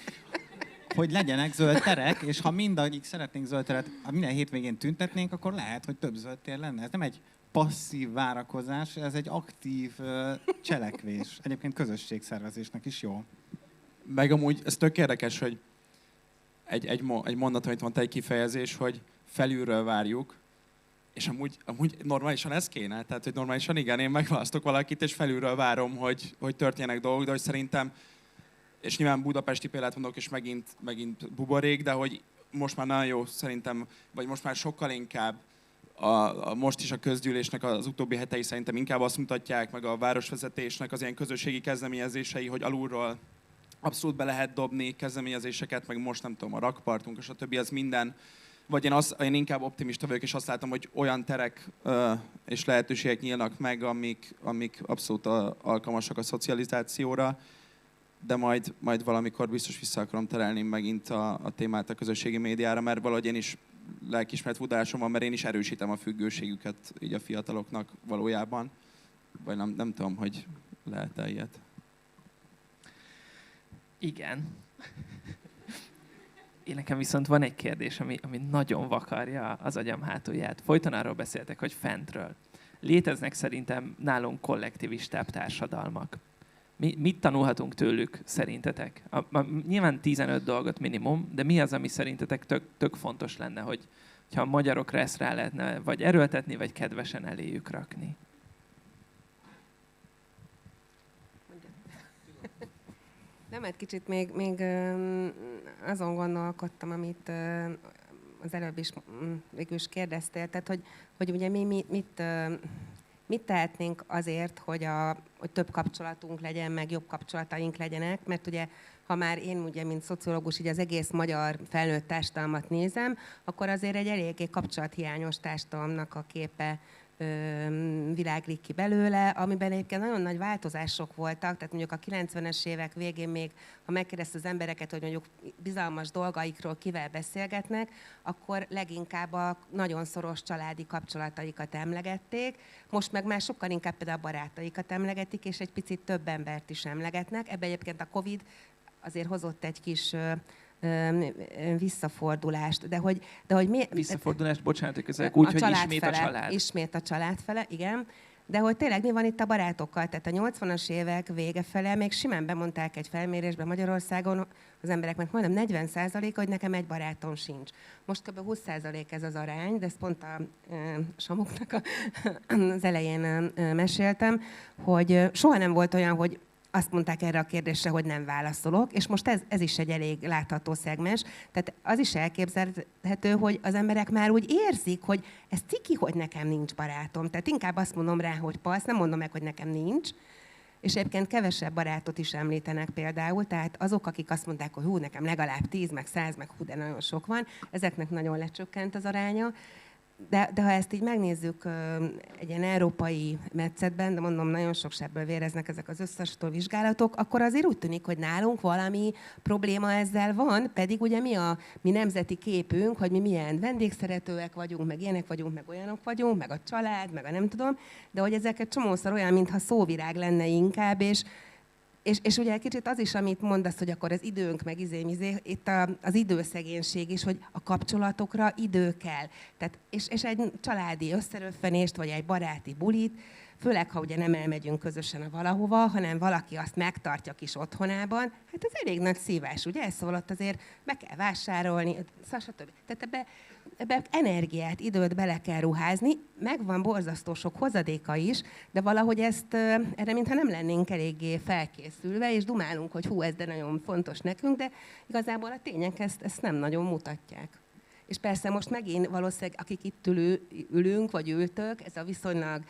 hogy legyenek zöld terek, és ha mindannyian szeretnénk zöld teret, ha minden hétvégén tüntetnénk, akkor lehet, hogy több zöld tér lenne. Ez nem egy passzív várakozás, ez egy aktív cselekvés. Egyébként közösségszervezésnek is jó. Meg amúgy ez tök érdekes, hogy egy mondat, amit mondta, egy kifejezés, hogy felülről várjuk, és amúgy normálisan ez kéne. Tehát, hogy normálisan igen, én megválasztok valakit, és felülről várom, hogy történjenek dolgok, de hogy szerintem, és nyilván budapesti példát mondok, és megint buborék, de hogy most már nagyon jó szerintem, vagy most már sokkal inkább most is a közgyűlésnek az utóbbi hetei szerintem inkább azt mutatják, meg a városvezetésnek az ilyen közösségi kezdeményezései, hogy alulról abszolút be lehet dobni kezdeményezéseket, meg most nem tudom, a rakpartunk, és a többi, az minden. Vagy én inkább optimista vagyok, és azt látom, hogy olyan terek és lehetőségek nyílnak meg, amik abszolút alkalmasak a szocializációra, de majd valamikor biztos vissza akarom terelni megint a témát a közösségi médiára, mert valahogy én is lelkiismeret fudásom van, mert én is erősítem a függőségüket így a fiataloknak valójában. Vagy nem tudom, hogy lehet-e ilyet. Igen. Én nekem viszont van egy kérdés, ami nagyon vakarja az agyam hátulját. Folyton arról beszéltek, hogy fentről. Léteznek szerintem nálunk kollektivistább társadalmak. Mit tanulhatunk tőlük szerintetek? Nyilván 15 dolgot minimum, de mi az, ami szerintetek tök fontos lenne, hogyha a magyarokra ezt rá lehetne vagy erőltetni, vagy kedvesen eléjük rakni? Nem, mert kicsit még azon gondolkodtam, amit az előbb is végül is kérdeztél, tehát hogy ugye mit tehetnénk azért, hogy több kapcsolatunk legyen, meg jobb kapcsolataink legyenek, mert ugye ha már én ugye, mint szociológus, így az egész magyar felnőtt társadalmat nézem, akkor azért egy eléggé kapcsolathiányos társadalomnak a képe világlik ki belőle, amiben egyébként nagyon nagy változások voltak, tehát mondjuk a 90-es évek végén még, ha megkérdezte az embereket, hogy mondjuk bizalmas dolgaikról kivel beszélgetnek, akkor leginkább a nagyon szoros családi kapcsolataikat emlegették, most meg már sokkal inkább például a barátaikat emlegetik, és egy picit több embert is emlegetnek. Ebben egyébként a Covid azért hozott egy kis visszafordulást, de hogy mi... Visszafordulást, bocsánat, közök úgy, hogy ismét fele, a család. Ismét a család fele, igen. De hogy tényleg mi van itt a barátokkal? Tehát a 80-as évek vége fele még simán bemondták egy felmérésben Magyarországon az embereknek majdnem 40%-a, hogy nekem egy barátom sincs. Most kb. 20% ez az arány, de ezt pont a Samuknak az elején meséltem, hogy soha nem volt olyan, hogy azt mondták erre a kérdésre, hogy nem válaszolok, és most ez is egy elég látható szegmens. Tehát az is elképzelhető, hogy az emberek már úgy érzik, hogy ez ciki, hogy nekem nincs barátom. Tehát inkább azt mondom rá, hogy passz, nem mondom meg, hogy nekem nincs. És egyébként kevesebb barátot is említenek például, tehát azok, akik azt mondták, hogy hú, nekem legalább 10, meg 100, meg hú, de nagyon sok van, ezeknek nagyon lecsökkent az aránya. De ha ezt így megnézzük egy ilyen európai metszetben, de mondom, nagyon sok sebből véreznek ezek az összehasonlító vizsgálatok, akkor azért úgy tűnik, hogy nálunk valami probléma ezzel van, pedig ugye mi nemzeti képünk, hogy mi milyen vendégszeretőek vagyunk, meg ilyenek vagyunk, meg olyanok vagyunk, meg a család, meg a nem tudom, de hogy ezeket csomószor olyan, mintha szóvirág lenne inkább, és ugye egy kicsit az is, amit mondasz, hogy akkor az időnk meg itt az időszegénység is, hogy a kapcsolatokra idő kell. Tehát, és egy családi összeröffenést, vagy egy baráti bulit, főleg, ha ugye nem elmegyünk közösen a valahova, hanem valaki azt megtartja kis otthonában, hát ez elég nagy szívás, ugye? Szóval ott azért be kell vásárolni, stb. Tehát ebbe energiát, időt bele kell ruházni, megvan borzasztó sok hozadéka is, de valahogy erre mintha nem lennénk eléggé felkészülve, és dumálunk, hogy hú, ez de nagyon fontos nekünk, de igazából a tények ezt nem nagyon mutatják. És persze most megint valószínűleg, akik itt ülünk, vagy ültök, ez a viszonylag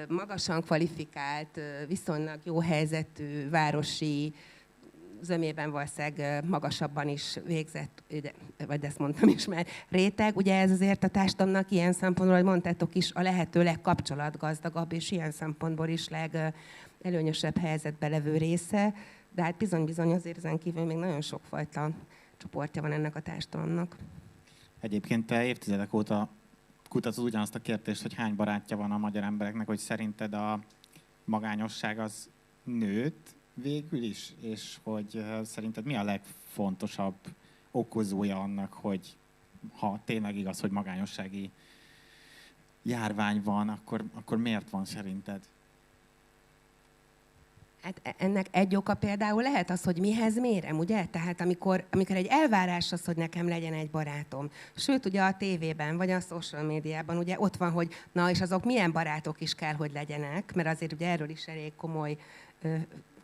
magasan kvalifikált, viszonylag jó helyzetű, városi, zömében valószínűleg magasabban is végzett, vagy ezt mondtam is már, réteg. Ugye ez azért a társadalomnak ilyen szempontból, hogy mondtátok is, a lehető legkapcsolatgazdagabb, és ilyen szempontból is legelőnyösebb helyzetbe levő része. De hát bizony azért ezen kívül még nagyon sokfajta csoportja van ennek a társadalomnak. Egyébként te évtizedek óta kutatod ugyanazt a kérdést, hogy hány barátja van a magyar embereknek, hogy szerinted a magányosság az nőtt végül is, és hogy szerinted mi a legfontosabb okozója annak, hogy ha tényleg igaz, hogy magányossági járvány van, akkor miért van szerinted? Hát ennek egy oka például lehet az, hogy mihez mérem, ugye? Tehát amikor egy elvárás az, hogy nekem legyen egy barátom. Sőt, ugye a tévében, vagy a social médiában ugye ott van, hogy na, és azok milyen barátok is kell, hogy legyenek, mert azért ugye erről is elég komoly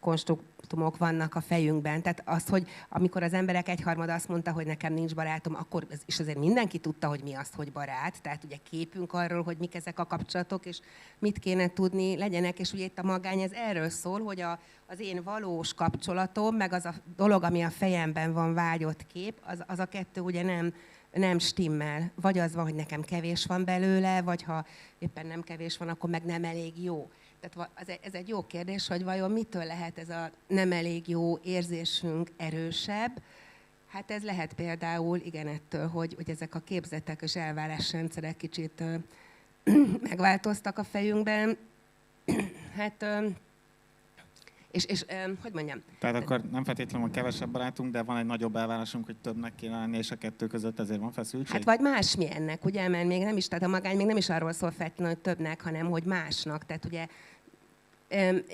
konstruktumok vannak a fejünkben. Tehát az, hogy amikor az emberek egyharmada azt mondta, hogy nekem nincs barátom, akkor, és azért mindenki tudta, hogy mi az, hogy barát. Tehát ugye képünk arról, hogy mik ezek a kapcsolatok, és mit kéne tudni legyenek. És ugye itt a magány ez erről szól, hogy az én valós kapcsolatom, meg az a dolog, ami a fejemben van vágyott kép, az a kettő ugye nem stimmel. Vagy az van, hogy nekem kevés van belőle, vagy ha éppen nem kevés van, akkor meg nem elég jó. Tehát ez egy jó kérdés, hogy vajon mitől lehet ez a nem elég jó érzésünk erősebb. Hát ez lehet például, igen, ettől, hogy ezek a képzetek és elvárásrendszerek kicsit megváltoztak a fejünkben. Hát, és hogy mondjam? Tehát akkor nem feltétlenül van kevesebb barátunk, de van egy nagyobb elvárásunk, hogy többnek kéne lenni, és a kettő között ezért van feszültség? Hát vagy másmilyennek, ugye, mert még nem is, tehát a magány még nem is arról szól feltétlenül, hogy többnek, hanem hogy másnak. Tehát ugye,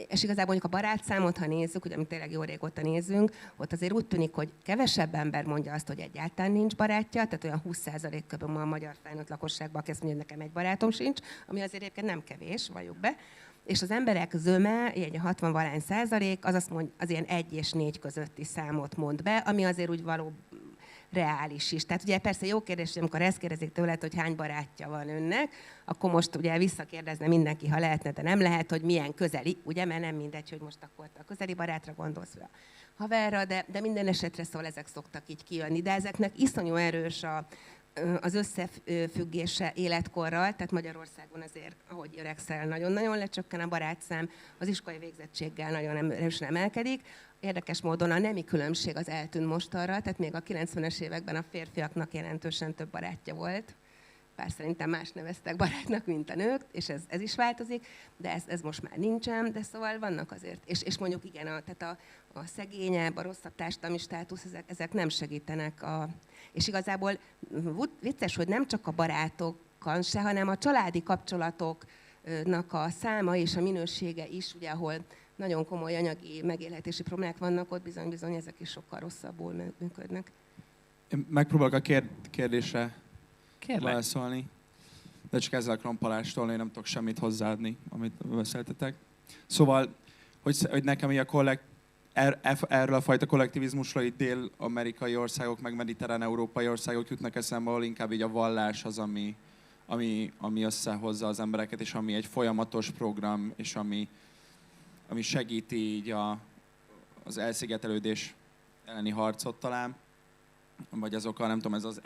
és igazából mondjuk a barátszámot, ha nézzük, ugye, amit tényleg jó régóta nézünk, ott azért úgy tűnik, hogy kevesebb ember mondja azt, hogy egyáltalán nincs barátja, tehát olyan 20% kb. A magyar felnőtt lakosságban, aki azt mondja, hogy nekem egy barátom sincs, ami azért egyébként nem kevés, valljuk be. És az emberek zöme, így a 60-valány %, az azt mondja, az ilyen 1 és 4 közötti számot mond be, ami azért úgy reális is. Tehát ugye persze jó kérdés, hogy amikor ezt kérdezik tőled, hogy hány barátja van önnek, akkor most ugye visszakérdezne mindenki, ha lehetne, de nem lehet, hogy milyen közeli, ugye, mert nem mindegy, hogy most akkor a közeli barátra gondolsz, vagy a haverra, de minden esetre szóval ezek szoktak így kijönni. De ezeknek iszonyú erős az összefüggése életkorral, tehát Magyarországon azért, ahogy öregszel, nagyon-nagyon lecsökken a barátszám, az iskolai végzettséggel nagyon erősen emelkedik. Érdekes módon a nemi különbség az eltűnt mostanra, tehát még a 90-es években a férfiaknak jelentősen több barátja volt. Bár szerintem más neveztek barátnak, mint a nők, és ez is változik, de ez most már nincsen, de szóval vannak azért. És mondjuk igen, tehát a szegényebb, a rosszabb társadalmi státusz, ezek nem segítenek. És igazából vicces, hogy nem csak a barátokkal se, hanem a családi kapcsolatoknak a száma és a minősége is, ugye, ahol nagyon komoly anyagi megélhetési problémák vannak, ott bizony ezek is sokkal rosszabbul működnek. Én megpróbálok a kérdésre Kérlek. válaszolni, de csak ezzel akarom parástolni, nem tudok semmit hozzáadni, amit beszéltetek. Szóval, hogy nekem így erről a fajta kollektivizmusról itt dél-amerikai országok, meg mediterrán európai országok jutnak eszembe, ahol inkább így a vallás az, ami összehozza az embereket, és ami egy folyamatos program, és ami segíti így az elszigetelődés elleni harcot talán. Vagy azok nem tudom, ez az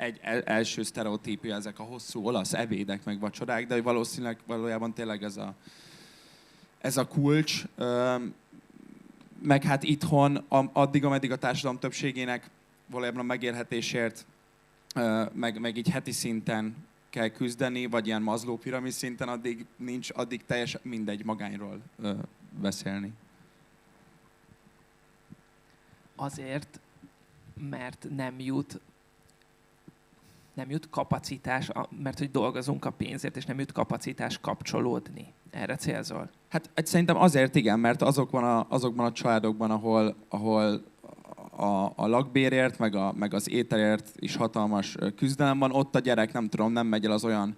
első sztereotípia, ezek a hosszú olasz ebédek, meg vacsorák, de valószínűleg valójában tényleg ez a kulcs. Meg hát itthon, addig, ameddig a társadalom többségének valójában a megélhetésért, meg így heti szinten kell küzdeni, vagy ilyen Maslow piramis szinten, addig teljesen mindegy magányról beszélni. Azért, mert nem jut kapacitás, mert hogy dolgozunk a pénzért, és nem jut kapacitás kapcsolódni. Erre célzol? Hát szerintem azért igen, mert azokban a családokban, ahol a lakbérért, meg az ételért is hatalmas küzdelem van, ott a gyerek nem megy el az olyan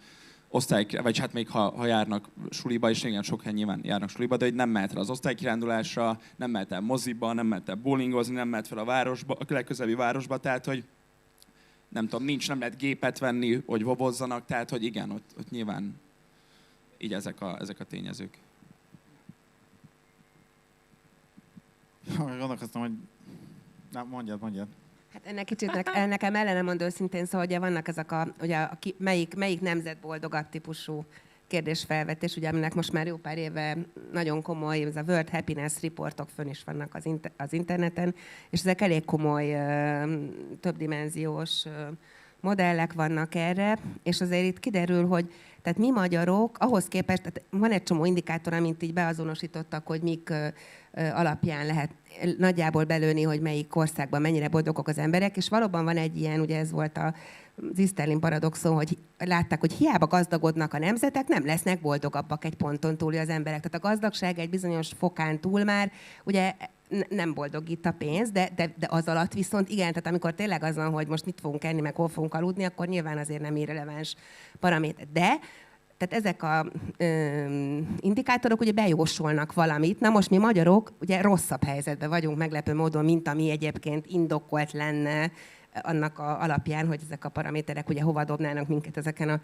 vagy hát még ha járnak suliba, és igen, sok helyen nyilván járnak suliba, de hogy nem mehet el az osztálykirándulásra, nem mehet el moziba, nem mehet el bowlingozni, nem mehet fel a legközelebbi városba, tehát hogy nem tudom, nem lehet gépet venni, hogy vovozzanak, tehát hogy igen, ott nyilván így ezek a tényezők. Gondolkoztam, hogy... Na, mondjad. Hát ennek kicsit nekem ellenemondó őszintén, szóval ugye vannak ezek melyik nemzet boldogabb típusú kérdésfelvetés, ugye aminek most már jó pár éve nagyon komoly, ez a World Happiness Reportok fönn is vannak az interneten, és ezek elég komoly, többdimenziós modellek vannak erre, és azért itt kiderül, hogy tehát mi magyarok, ahhoz képest, tehát van egy csomó indikátor, amint így beazonosítottak, hogy mik alapján lehet nagyjából belőni, hogy melyik országban mennyire boldogok az emberek, és valóban van egy ilyen, ugye ez volt az Easterlin paradoxon, hogy látták, hogy hiába gazdagodnak a nemzetek, nem lesznek boldogabbak egy ponton túl az emberek. Tehát a gazdagság egy bizonyos fokán túl már, ugye nem boldogít a pénz, de az alatt viszont igen, tehát amikor tényleg az van, hogy most mit fogunk enni, meg hol fogunk aludni, akkor nyilván azért nem irreleváns paraméter. De tehát ezek a indikátorok ugye bejósolnak valamit. Na most mi magyarok ugye rosszabb helyzetben vagyunk meglepő módon, mint ami egyébként indokolt lenne annak alapján, hogy ezek a paraméterek ugye hova dobnának minket ezeken a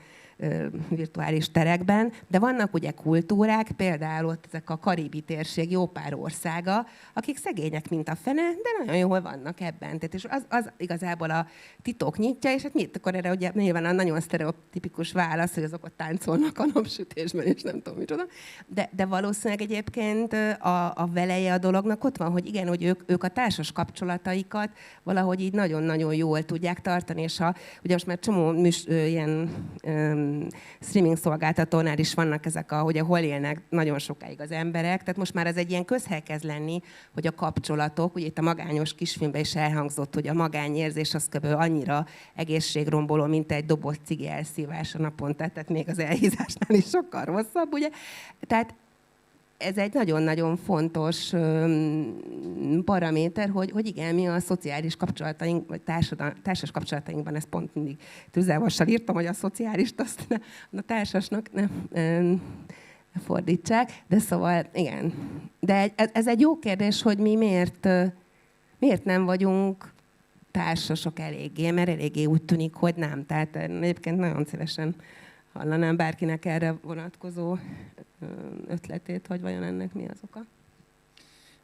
virtuális terekben. De vannak ugye kultúrák, például ott ezek a karibi térség jó pár országa, akik szegények, mint a fene, de nagyon jól vannak ebben. Tehát és az igazából a titok nyitja, és hát mit akkor erre ugye nyilván a nagyon sztereotipikus válasz, hogy azok ott táncolnak a napsütésben, és nem tudom micsoda. De valószínűleg egyébként a veleje a dolognak ott van, hogy igen, hogy ők a társas kapcsolataikat valahogy így nagyon-nagyon jól tudják tartani, és ugye most már csomó ilyen streaming szolgáltatónál is vannak ezek, hogy hol élnek nagyon sokáig az emberek, tehát most már ez egy ilyen közhely kezd lenni, hogy a kapcsolatok, ugye itt a magányos kisfilmben is elhangzott, hogy a magányérzés az kb. Annyira egészségromboló, mint egy doboz cigi elszívása naponta, tehát még az elhízásnál is sokkal rosszabb, ugye? Tehát ez egy nagyon-nagyon fontos paraméter, hogy igen, mi a szociális kapcsolataink, vagy társas kapcsolatainkban, ezt pont mindig tűzelvassal írtam, hogy a szociálist azt a társasnak ne fordítsák, de szóval igen. De ez egy jó kérdés, hogy mi miért nem vagyunk társasok eléggé, mert eléggé úgy tűnik, hogy nem. Tehát egyébként nagyon szívesen hallanám bárkinek erre vonatkozó ötletét, hogy vajon ennek mi az oka.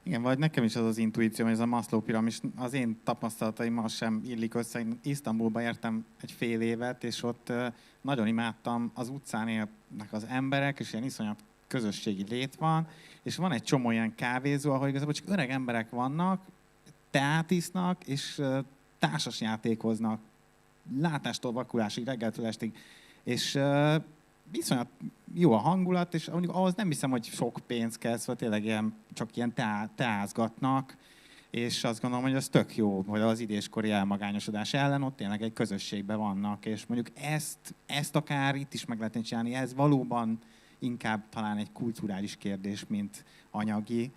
Igen, vagy nekem is az az intuícióm, hogy ez a Maslow piramis az én tapasztalataimmal sem illik össze. Én Isztambulba értem egy fél évet, és ott nagyon imádtam, az utcán élnek az emberek, és ilyen iszonyat közösségi lét van, és van egy csomó ilyen kávézó, ahol igazából csak öreg emberek vannak, teát isznak, és társasjátékoznak, látástól vakulásig, reggeltől estig. És viszonylag jó a hangulat, és mondjuk ahhoz nem hiszem, hogy sok pénz kell, szóval tényleg csak ilyen teázgatnak, és azt gondolom, hogy az tök jó, hogy az idéskori elmagányosodás ellen ott tényleg egy közösségben vannak, és mondjuk ezt akár itt is meg lehetne csinálni, ez valóban inkább talán egy kulturális kérdés, mint anyagi,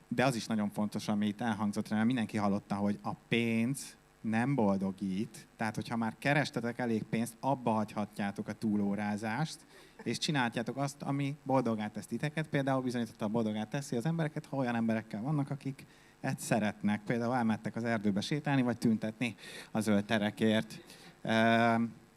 de az is nagyon fontos, ami itt elhangzott, mert mindenki hallotta, hogy a pénz nem boldogít, tehát hogyha már kerestetek elég pénzt, abba hagyhatjátok a túlórázást, és csináljátok azt, ami boldogát tesz titeket. Például bizonyította a boldogát teszi az embereket, ha olyan emberekkel vannak, akik ezt szeretnek. Például elmentek az erdőbe sétálni, vagy tüntetni a zöld terekért.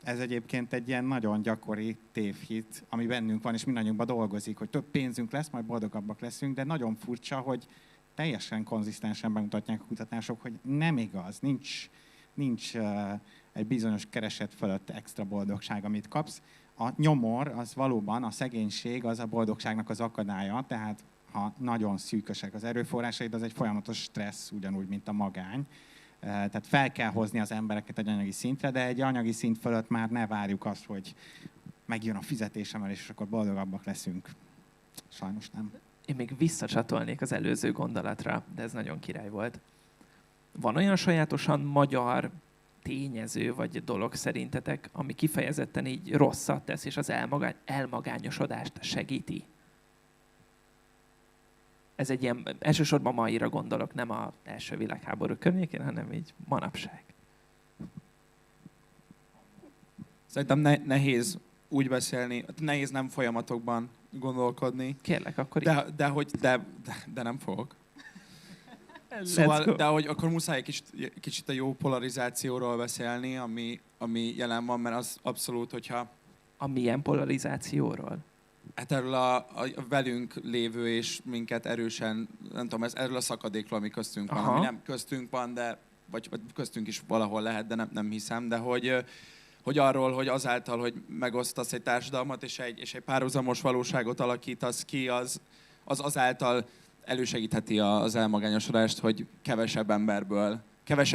Ez egyébként egy ilyen nagyon gyakori tévhit, ami bennünk van, és mindannyiunkban dolgozik, hogy több pénzünk lesz, majd boldogabbak leszünk, de nagyon furcsa, hogy teljesen konzisztensen bemutatják a kutatások, hogy nem igaz, nincs egy bizonyos kereset fölött extra boldogság, amit kapsz. A nyomor, az valóban, a szegénység, az a boldogságnak az akadálya, tehát ha nagyon szűkösek az erőforrásaid, az egy folyamatos stressz, ugyanúgy, mint a magány. Tehát fel kell hozni az embereket egy anyagi szintre, de egy anyagi szint fölött már ne várjuk azt, hogy megjön a fizetésemelés, és akkor boldogabbak leszünk. Sajnos nem. Én még visszacsatolnék az előző gondolatra, de ez nagyon király volt. Van olyan sajátosan magyar tényező vagy dolog szerintetek, ami kifejezetten így rosszat tesz, és az elmagányosodást segíti? Ez egy ilyen, elsősorban maira gondolok, nem az első világháború környékén, hanem így manapság. Szerintem nehéz úgy beszélni, nehéz nem folyamatokban gondolkodni. Kérlek, akkor de nem fogok. Szóval, de hogy akkor muszáj kicsit a jó polarizációról beszélni, ami jelen van, mert az abszolút, hogyha... A milyen polarizációról? Hát erről a velünk lévő és minket erősen, nem tudom, erről a szakadékról, ami köztünk van. Ami nem köztünk van, de, vagy köztünk is valahol lehet, de nem hiszem, de hogy arról, hogy azáltal, hogy megosztasz egy társadalmat, és egy párhuzamos valóságot alakítasz ki, az azáltal elősegítheti az elmagányosodást, hogy kevesebb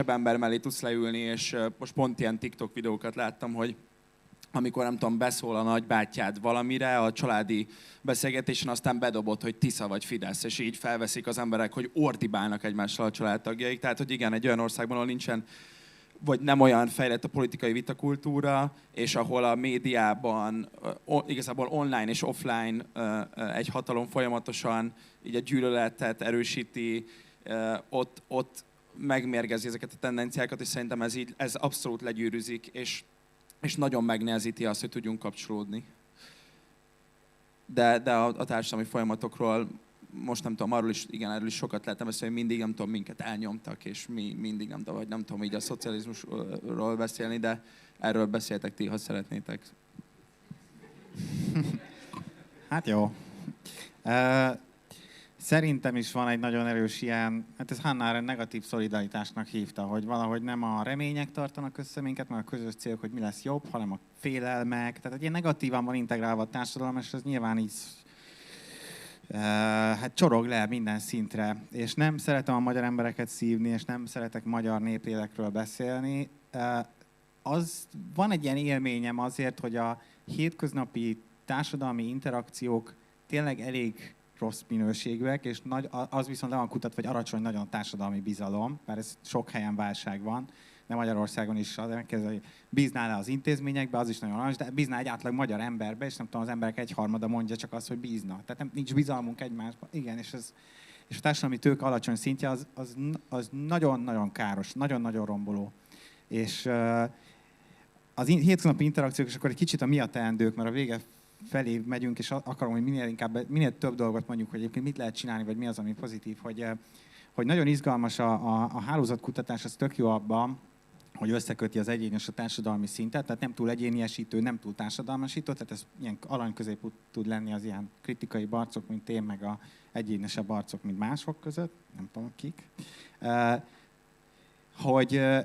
ember mellé tudsz leülni, és most pont ilyen TikTok videókat láttam, hogy amikor nem tudom, beszól a nagybátyád valamire a családi beszélgetésen, aztán bedobott, hogy Tisza vagy Fidesz, és így felveszik az emberek, hogy ordibálnak egymással a családtagjaik. Tehát, hogy igen, egy olyan országban, ahol nincsen, vagy nem olyan fejlett a politikai vitakultúra, és ahol a médiában igazából online és offline egy hatalom folyamatosan így a gyűlöletet erősíti, ott megmérgezi ezeket a tendenciákat, és szerintem ez abszolút legyűrűzik, és nagyon megnehezíti azt, hogy tudjunk kapcsolódni. De a társadalmi folyamatokról most nem tudom, erről is sokat lehetne beszélni, mindig nem tudom, minket elnyomtak, és mi mindig nem tudom, vagy nem tudom így a szocializmusról beszélni, de erről beszéltek ti, ha szeretnétek. Hát jó. Szerintem is van egy nagyon erős ilyen, hát ez Hannah Arendt negatív szolidaritásnak hívta, hogy valahogy nem a remények tartanak össze minket, mert a közös célok, hogy mi lesz jobb, hanem a félelmek. Tehát egy ilyen negatívan van integrálva a társadalom, és ez nyilván így hát csorog le minden szintre. És nem szeretem a magyar embereket szívni, és nem szeretek magyar néplélekről beszélni. Van egy ilyen élményem azért, hogy a hétköznapi társadalmi interakciók tényleg elég rossz minőségűek, és az viszont le van kutatva, hogy alacsony nagyon a társadalmi bizalom, mert ez sok helyen válság van, de Magyarországon is megkezdő, bíznál le az intézményekbe, az is nagyon aranyos, de bíznál egy átlag magyar emberbe, és nem tudom, az emberek egyharmada mondja csak azt, hogy bízna. Tehát nincs bizalmunk egymásba. Igen, és a társadalmi tőke alacsony szintje az nagyon-nagyon káros, nagyon-nagyon romboló. És az hétköznapi interakciók, és akkor egy kicsit a mi a teendők, mert a vége felé megyünk, és akarom, hogy minél több dolgot mondjuk, hogy egyébként mit lehet csinálni, vagy mi az, ami pozitív, hogy nagyon izgalmas a hálózatkutatás, az tök jó abban, hogy összeköti az egyéni és a társadalmi szintet, tehát nem túl egyéniesítő, nem túl társadalmasító, tehát ez ilyen aranyközépút tud lenni az ilyen kritikai barcok, mint én, meg a egyénesebb arcok, mint mások között, nem tudom kik.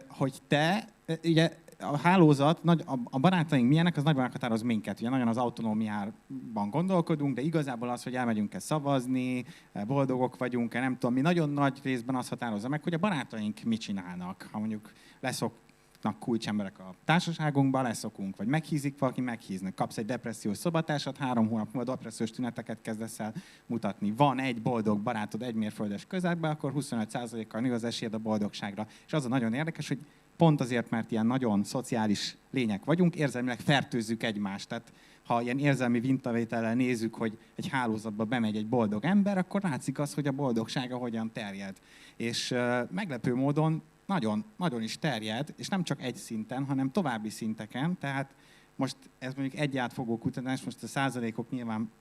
Hogy te, ugye a hálózat, a barátaink milyenek, az nagyon meghatároz minket. Ugye nagyon az autonómiában gondolkodunk, de igazából az, hogy elmegyünk-e szavazni, boldogok vagyunk-e, nem tudom, mi nagyon nagy részben azt határozza meg, hogy a barátaink mit csinálnak. Ha mondjuk leszoknak kulcsemberek a társaságunkban, leszokunk, vagy meghízik valaki, meghíznak. Kapsz egy depressziós szobatársat, 3 hónap múlva depressziós tüneteket kezdesz el mutatni. Van egy boldog barátod egy mérföldes közelben, akkor 25%-kal nő az esélyed a boldogságra. És az a nagyon érdekes, hogy pont azért, mert ilyen nagyon szociális lények vagyunk, érzelmileg fertőzzük egymást. Tehát ha ilyen érzelmi mintavétellel nézzük, hogy egy hálózatba bemegy egy boldog ember, akkor látszik az, hogy a boldogsága hogyan terjed. És meglepő módon nagyon, nagyon is terjed, és nem csak egy szinten, hanem további szinteken. Tehát most ez mondjuk egy átfogó kutatás, most a százalékok nyilván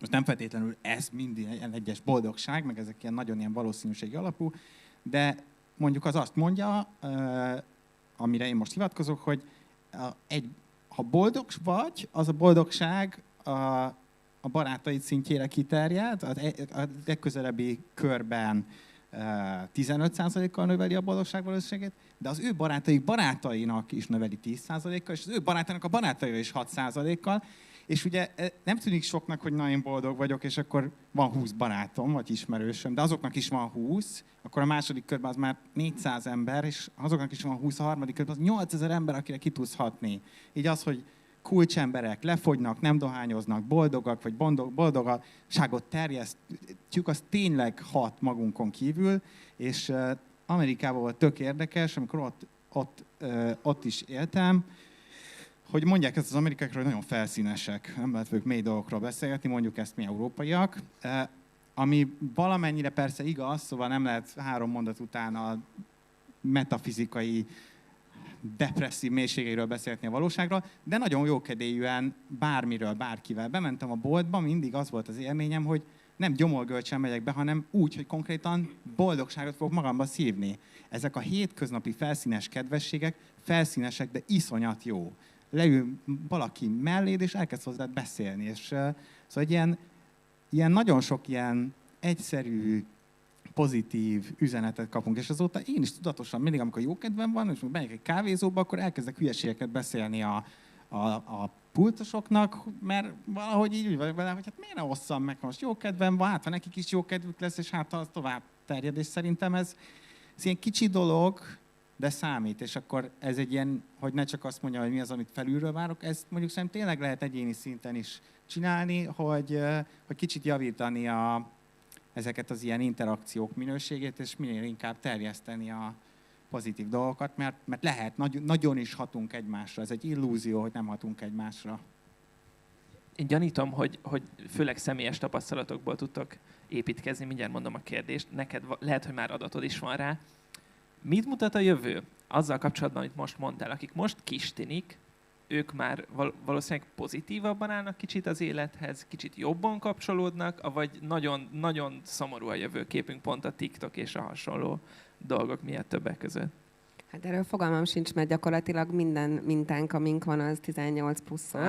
most nem feltétlenül ez minden egyes boldogság, meg ezek ilyen nagyon ilyen valószínűségi alapú, de mondjuk az azt mondja, amire én most hivatkozok, hogy ha boldog vagy, az a boldogság a barátaid szintjére kiterjed, a legközelebbi körben 15%-kal növeli a boldogság valószínűségét, de az ő barátainak is növeli 10%-kal, és az ő barátának a barátaira is 6%-kal, és ugye nem tűnik soknak, hogy nagyon boldog vagyok, és akkor van 20 barátom, vagy ismerősöm, de azoknak is van 20, akkor a második körben az már 400 ember, és azoknak is van 20, a harmadik körben az 8000 ember, akire ki tudsz hatni. Így az, hogy kulcsemberek lefogynak, nem dohányoznak, boldogak, vagy boldogságot terjesztjük, az tényleg hat magunkon kívül, és Amerikában volt tök érdekes, amikor ott is éltem, hogy mondják ezt az amerikaiakról, hogy nagyon felszínesek, nem lehet velük mély dolgokról beszélgetni, mondjuk ezt mi európaiak, ami valamennyire persze igaz, szóval nem lehet 3 mondat után a metafizikai depresszív mélységeiről beszélni a valóságról, de nagyon jókedélyűen bármiről, bárkivel. Bementem a boltba, mindig az volt az élményem, hogy nem gyomorgörcsön megyek be, hanem úgy, hogy konkrétan boldogságot fogok magamba szívni. Ezek a hétköznapi felszínes kedvességek, felszínesek, de iszonyat jó. Leül valaki melléd, és elkezd hozzád beszélni. És, szóval ilyen nagyon sok ilyen egyszerű, pozitív üzenetet kapunk, és azóta én is tudatosan mindig, amikor jó kedvem van, és megyek egy kávézóba, akkor elkezdek hülyeségeket beszélni a pultosoknak, mert valahogy így vagyok vele, hogy hát miért ne osszam meg, most jó kedvem van, hát ha nekik is jó kedvük lesz, és hát ha az tovább terjed, és szerintem ez ilyen kicsi dolog, de számít, és akkor ez egy ilyen, hogy ne csak azt mondja, hogy mi az, amit felülről várok, ezt mondjuk szerintem tényleg lehet egyéni szinten is csinálni, hogy kicsit javítani ezeket az ilyen interakciók minőségét, és minél inkább terjeszteni a pozitív dolgokat, mert lehet, nagyon is hatunk egymásra. Ez egy illúzió, hogy nem hatunk egymásra. Én gyanítom, hogy főleg személyes tapasztalatokból tudtok építkezni, mindjárt mondom a kérdést, neked lehet, hogy már adatod is van rá. Mit mutat a jövő? Azzal kapcsolatban, amit most mondtál, akik most kistinik, ők már valószínűleg pozitívabban állnak kicsit az élethez, kicsit jobban kapcsolódnak, vagy nagyon, nagyon szomorú a jövőképünk pont a TikTok és a hasonló dolgok miatt többek között. Hát erről fogalmam sincs, mert gyakorlatilag minden mintánk, amink van, az 18 pluszos.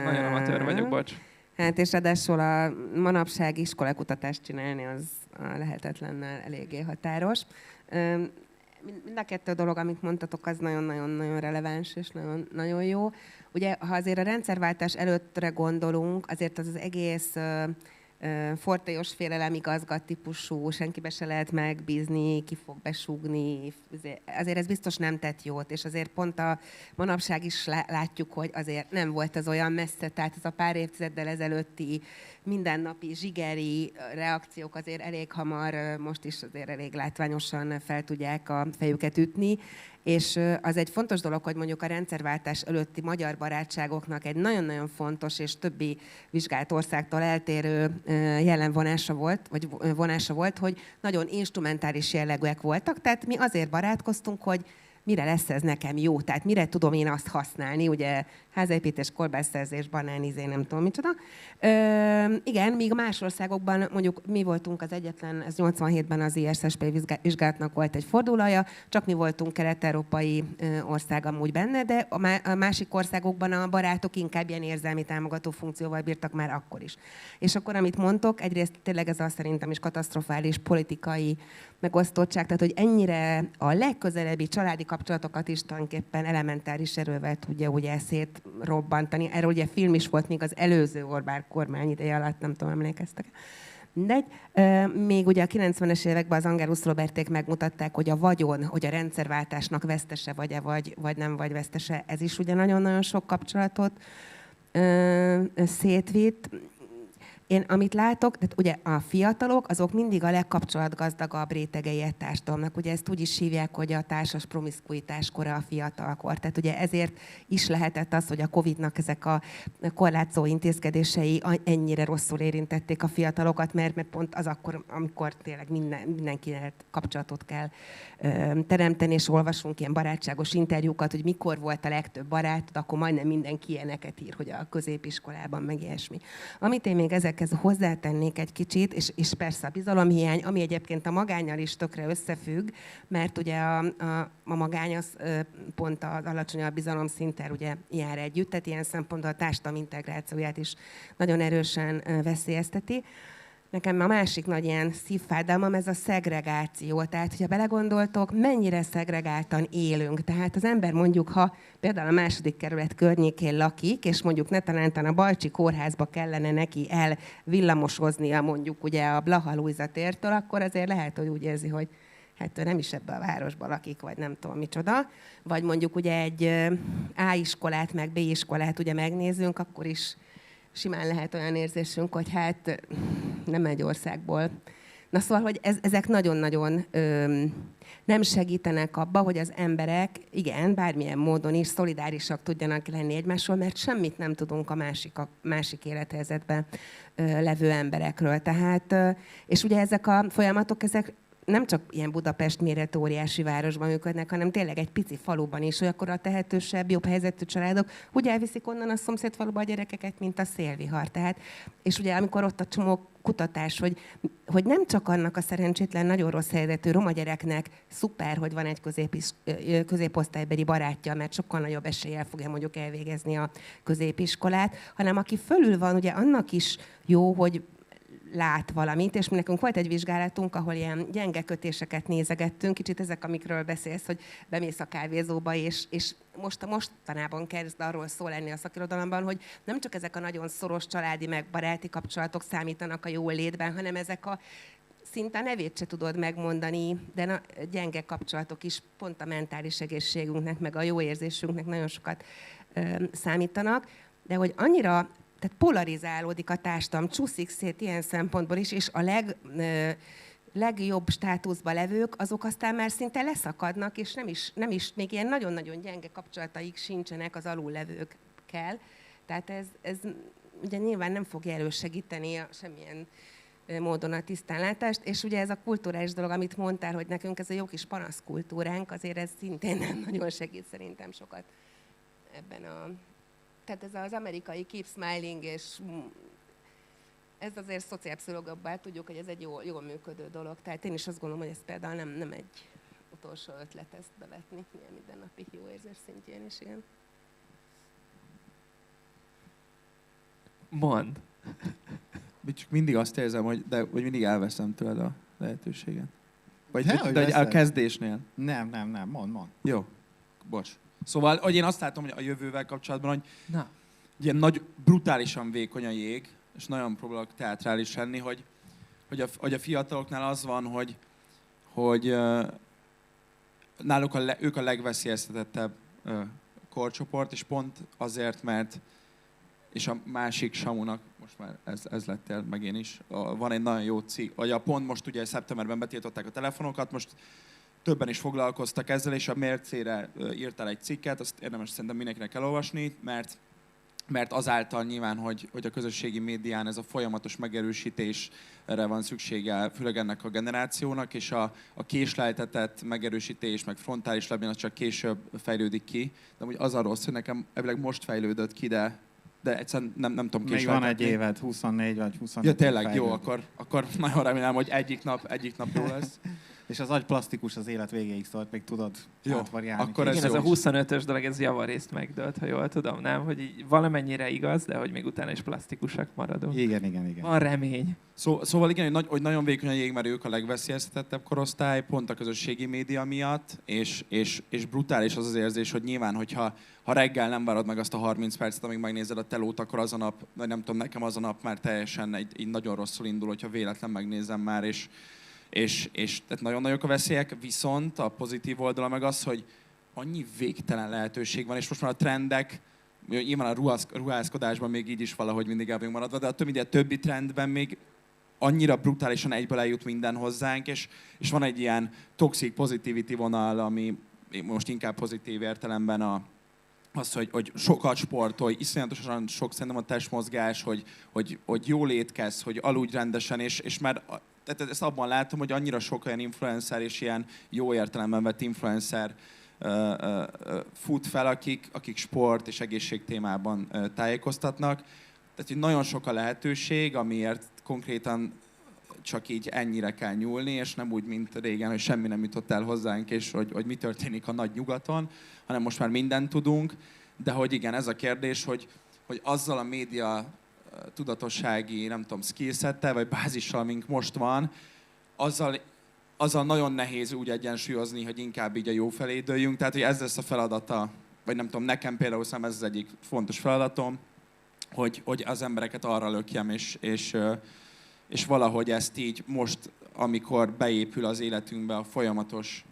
Nagyon amatőr vagyok, bocs. Hát és ráadásul a manapság iskolakutatást csinálni, az a lehetetlennel eléggé határos. Mind a 2 dolog, amit mondtatok, az nagyon-nagyon releváns és nagyon, nagyon jó. Ugye, ha azért a rendszerváltás előttre gondolunk, azért az egész fortélyos félelem igazgat típusú, senkibe se lehet megbízni, ki fog besúgni, azért ez biztos nem tett jót, és azért pont a manapság is látjuk, hogy azért nem volt az olyan messze, tehát ez a pár évtizeddel ezelőtti mindennapi zsigeri reakciók azért elég hamar, most is azért elég látványosan fel tudják a fejüket ütni, és az egy fontos dolog, hogy mondjuk a rendszerváltás előtti magyar barátságoknak egy nagyon-nagyon fontos és többi vizsgált országtól eltérő jellemvonása volt, hogy nagyon instrumentális jellegűek voltak, tehát mi azért barátkoztunk, hogy mire lesz ez nekem jó, tehát mire tudom én azt használni, ugye házépítés, kolbászszerzés, banánizé, nem tudom micsoda. Igen, míg más országokban, mondjuk mi voltunk az egyetlen, ez 87-ben az ISSP vizsgálatnak volt egy fordulója, csak mi voltunk kelet-európai ország amúgy benne, de a másik országokban a barátok inkább ilyen érzelmi támogató funkcióval bírtak már akkor is. És akkor, amit mondtok, egyrészt tényleg ez azt szerintem is katasztrofális politikai megosztottság, tehát hogy ennyire a legközelebbi családi kapcsolatokat is tulajdonképpen elementáris erővel tudja ugye szétrobbantani. Erről ugye film is volt még az előző Orbán kormány ideje alatt, nem tudom, emlékeztek. Mindegy. Még ugye a 90-es években az Angelus Roberték megmutatták, hogy a vagyon, hogy a rendszerváltásnak vesztese vagy-e, vagy nem vagy vesztese, ez is ugye nagyon-nagyon sok kapcsolatot szétvitt. Én amit látok, tehát ugye a fiatalok, azok mindig a legkapcsolatgazdagabb rétegei egy társadalomnak. Ugye ezt úgy is hívják, hogy a társas promiszkuitás kora a fiatalkor. Tehát ugye ezért is lehetett az, hogy a Covid-nak ezek a korlátozó intézkedései ennyire rosszul érintették a fiatalokat, mert pont az akkor, amikor tényleg mindenkinek kapcsolatot kell teremteni, és olvasunk ilyen barátságos interjúkat, hogy mikor volt a legtöbb barátod, akkor majdnem mindenki ilyeneket ír, hogy a középiskolában meg ilyesmi. Amit én még ezekhez hozzátennék egy kicsit, és persze a bizalomhiány, ami egyébként a magánnyal is tökre összefügg, mert ugye a magány az pont az alacsonyabb bizalomszinttel ugye jár együtt, tehát ilyen szempontból a társadalom integrációját is nagyon erősen veszélyezteti. Nekem a másik nagy ilyen szívfájdalmam ez a szegregáció. Tehát, hogyha belegondoltok, mennyire szegregáltan élünk. Tehát az ember mondjuk, ha például a második kerület környékén lakik, és mondjuk netalántán a Balcsi kórházba kellene neki elvillamosoznia mondjuk ugye a Blaha Lujza tértől, akkor azért lehet, hogy úgy érzi, hogy hát ő nem is ebben a városban lakik, vagy nem tudom micsoda. Vagy mondjuk ugye egy A iskolát, meg B iskolát ugye megnézzünk, akkor is simán lehet olyan érzésünk, hogy hát nem egy országból. Na szóval, hogy ezek nagyon-nagyon nem segítenek abba, hogy az emberek, igen, bármilyen módon is szolidárisak tudjanak lenni egymásról, mert semmit nem tudunk a másik élethelyzetben levő emberekről. Tehát, és ugye ezek a folyamatok, ezek nem csak ilyen Budapest méretű óriási városban működnek, hanem tényleg egy pici faluban is, olyankor a tehetősebb, jobb helyzetű családok úgy elviszik onnan a szomszédfaluba a gyerekeket, mint a szélvihar. Tehát, és ugye amikor ott a csomó kutatás, hogy nem csak annak a szerencsétlen, nagyon rossz helyzetű roma gyereknek szuper, hogy van egy középosztálybeli barátja, mert sokkal nagyobb eséllyel fogja mondjuk elvégezni a középiskolát, hanem aki fölül van, ugye annak is jó, hogy lát valamit, és mi nekünk volt egy vizsgálatunk, ahol ilyen gyenge kötéseket nézegettünk, kicsit ezek, amikről beszélsz, hogy bemész a kávézóba, és mostanában kezd arról szó lenni a szakirodalomban, hogy nem csak ezek a nagyon szoros családi meg baráti kapcsolatok számítanak a jól létben, hanem ezek a szinte a nevét se tudod megmondani, de gyenge kapcsolatok is pont a mentális egészségünknek, meg a jó érzésünknek nagyon sokat számítanak, de hogy annyira tehát polarizálódik a társadalom, csúszik szét ilyen szempontból is, és a legjobb státuszba levők, azok aztán már szinte leszakadnak, és nem is még ilyen nagyon-nagyon gyenge kapcsolataik sincsenek az alullevőkkel. Tehát ez ugye nyilván nem fogja elősegíteni semmilyen módon a tisztánlátást, és ugye ez a kulturális dolog, amit mondtál, hogy nekünk ez a jó kis panaszkultúránk, azért ez szintén nem nagyon segít szerintem sokat ebben a... Tehát ez az amerikai keep smiling, és ez azért szociálpszichológusban tudjuk, hogy ez egy jól működő dolog. Tehát én is azt gondolom, hogy ez például nem egy utolsó ötlet ezt bevetni, milyen mindennapi jó érzés szintjén is, igen. Mondd. Csak mindig azt érzem, hogy mindig elveszem tőled a lehetőséget. De a kezdésnél. Nem, mondd. Jó, bocs. Szóval, hogy én azt látom, hogy a jövővel kapcsolatban, hogy ilyen nagy, brutálisan vékony a jég, és nagyon próbálok teátrális lenni, hogy a fiataloknál az van, hogy náluk ők a legveszélyeztetettebb korcsoport, és pont azért, mert és a másik Samunak, most már ez lettél, meg én is, van egy nagyon jó cikk, vagy pont most ugye szeptemberben betiltották a telefonokat, most többen is foglalkoztak ezzel, és a Mércére írtál egy cikket, azt érdemes szerintem mindenkinek elolvasni, mert mert azáltal nyilván, hogy a közösségi médián ez a folyamatos megerősítésre van szüksége, főleg ennek a generációnak, és a késleltetett megerősítés, meg frontális labén az csak később fejlődik ki. De úgy az a rossz, hogy nekem elvileg most fejlődött ki, de egyszerűen nem tudom Még van egy késleltetni. éved, 24 vagy 25. Ja, tényleg, jó, akkor nagyon remélem, hogy egyik nap jó lesz. És az agy plastikus az élet végéig, szóval még tudod Jó, átvariálni. akkor ez Igen, ez jó. a 25-ös dolog, ez javarészt megdőlt, ha jól tudom, nem? Hogy így valamennyire igaz, de hogy még utána is plastikusak maradunk. Igen. Van remény. Szóval igen, hogy nagyon vékony a jég, mert ők a legveszélyeztetettebb korosztály, pont a közösségi média miatt, és brutális az az érzés, hogy nyilván, hogyha reggel nem várod meg azt a 30 percet, amíg megnézed a telót, akkor az a nap, vagy nem tudom, nekem az a nap már teljesen így nagyon rosszul indul, hogyha véletlen megnézem már, és tehát nagyon nagyok a veszélyek, viszont a pozitív oldala meg az, hogy annyi végtelen lehetőség van, és most már a trendek, nyilván a ruházkodásban még így is valahogy mindig el vagyunk maradva, de a többi trendben még annyira brutálisan egyből eljut minden hozzánk, és van egy ilyen toxic positivity vonal, ami most inkább pozitív értelemben az, hogy sokat sportolj, iszonyatosan sok szerintem a testmozgás, hogy jól étkezz, hogy aludj rendesen, és már tehát ezt abban látom, hogy annyira sok olyan influencer és ilyen jó értelemben vett influencer fut fel, akik sport és egészség témában tájékoztatnak. Tehát, hogy nagyon sok a lehetőség, amiért konkrétan csak így ennyire kell nyúlni, és nem úgy, mint régen, hogy semmi nem jutott el hozzánk, és hogy mi történik a nagy nyugaton, hanem most már mindent tudunk. De hogy igen, ez a kérdés, hogy azzal a média tudatossági, nem tudom, skillsettel, vagy bázissal, amink most van, azzal nagyon nehéz úgy egyensúlyozni, hogy inkább így a jó felé dőljünk. Tehát, hogy ez lesz a feladata, vagy nem tudom, nekem például ez az egyik fontos feladatom, hogy az embereket arra lökjem, és valahogy ezt így most, amikor beépül az életünkbe a folyamatos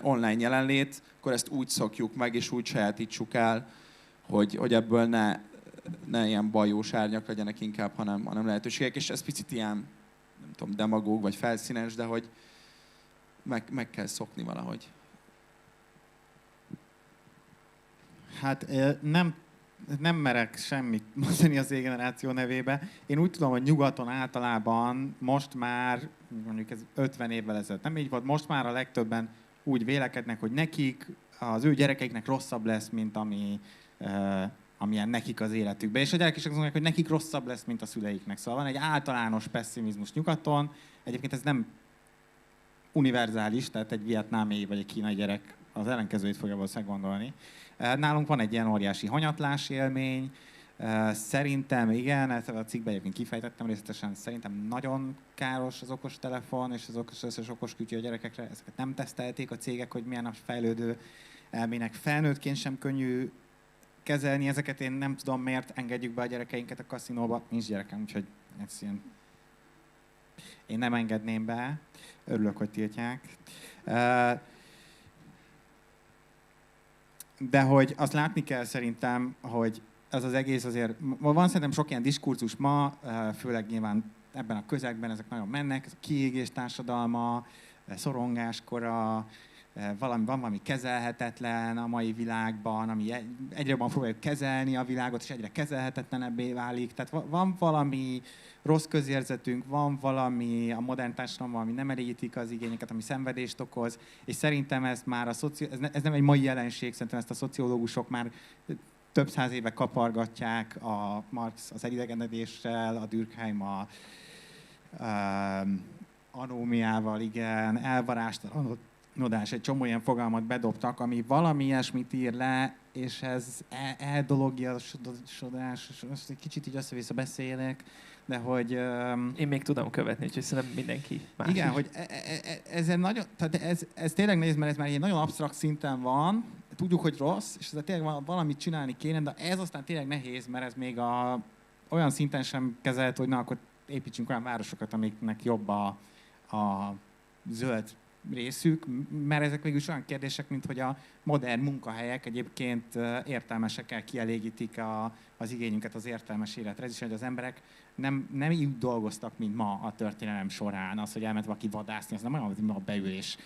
online jelenlét, akkor ezt úgy szokjuk meg, és úgy sajátítsuk el, hogy ebből ne ilyen bajós árnyak legyenek inkább, hanem lehetőségek, és ez picit ilyen, nem tudom, demagóg vagy felszínes, de hogy meg kell szokni valahogy. Hát nem merek semmit mondani az Z-generáció nevébe. Én úgy tudom, hogy nyugaton általában most már, mondjuk ez 50 évvel ezelőtt nem így volt, most már a legtöbben úgy vélekednek, hogy nekik, az ő gyerekeiknek rosszabb lesz, mint amilyen nekik az életükben. És a gyerekek is azt mondják, hogy nekik rosszabb lesz, mint a szüleiknek. Szóval van egy általános pessimizmus nyugaton. Egyébként ez nem univerzális, tehát egy vietnámi vagy egy kínai gyerek az ellenkezőjét fogja valószínűleg gondolni. Nálunk van egy ilyen óriási hanyatlás élmény. Szerintem igen, ezt a cikkben egyébként kifejtettem részletesen, szerintem nagyon káros az okostelefon és az összes okos kütyű a gyerekekre. Ezeket nem tesztelték a cégek, hogy milyen a fejlődő elmének. Felnőttként sem könnyű kezelni ezeket. Én nem tudom, miért engedjük be a gyerekeinket a kaszinóba. Nincs gyerekem, úgyhogy ez ilyen... Én nem engedném be. Örülök, hogy tiltják. De hogy azt látni kell szerintem, hogy ez az egész azért, van szerintem sok ilyen diskurzus ma, főleg nyilván ebben a közegben ezek nagyon mennek, ez a kiégés társadalma, szorongáskora, van valami kezelhetetlen a mai világban, ami egyre jobban próbáljuk kezelni a világot, és egyre kezelhetetlenebbé válik. Tehát van valami rossz közérzetünk, van valami a modern társadalomban, ami nem elégítik az igényeket, ami szenvedést okoz, és szerintem ez már ez nem egy mai jelenség, szerintem ezt a szociológusok már több száz éve kapargatják, a Marx az elidegenedéssel, a Durkheim a anómiával, igen, elvarástalanodás, egy csomó ilyen fogalmat bedobtak, ami valami ilyesmit ír le, és ez eldologiasodás, egy kicsit így össze-vissza beszélek, de hogy... Én még tudom követni, úgyhogy szerintem mindenki más igen, is. hogy ezen nagyon, tehát ez tényleg nehéz, mert ez már egy nagyon absztrakt szinten van, tudjuk, hogy rossz, és ezzel tényleg valamit csinálni kéne, de ez aztán tényleg nehéz, mert ez még olyan szinten sem kezelt, hogy na, akkor építsünk olyan városokat, amiknek jobb a zöld részük, mert ezek végül is olyan kérdések, mint hogy a modern munkahelyek egyébként értelmesekkel kielégítik az igényünket az értelmes életre. Ez is, hogy az emberek nem így dolgoztak, mint ma a történelem során. Az, hogy elment valaki vadászni, az nem olyan, hogy ma beül és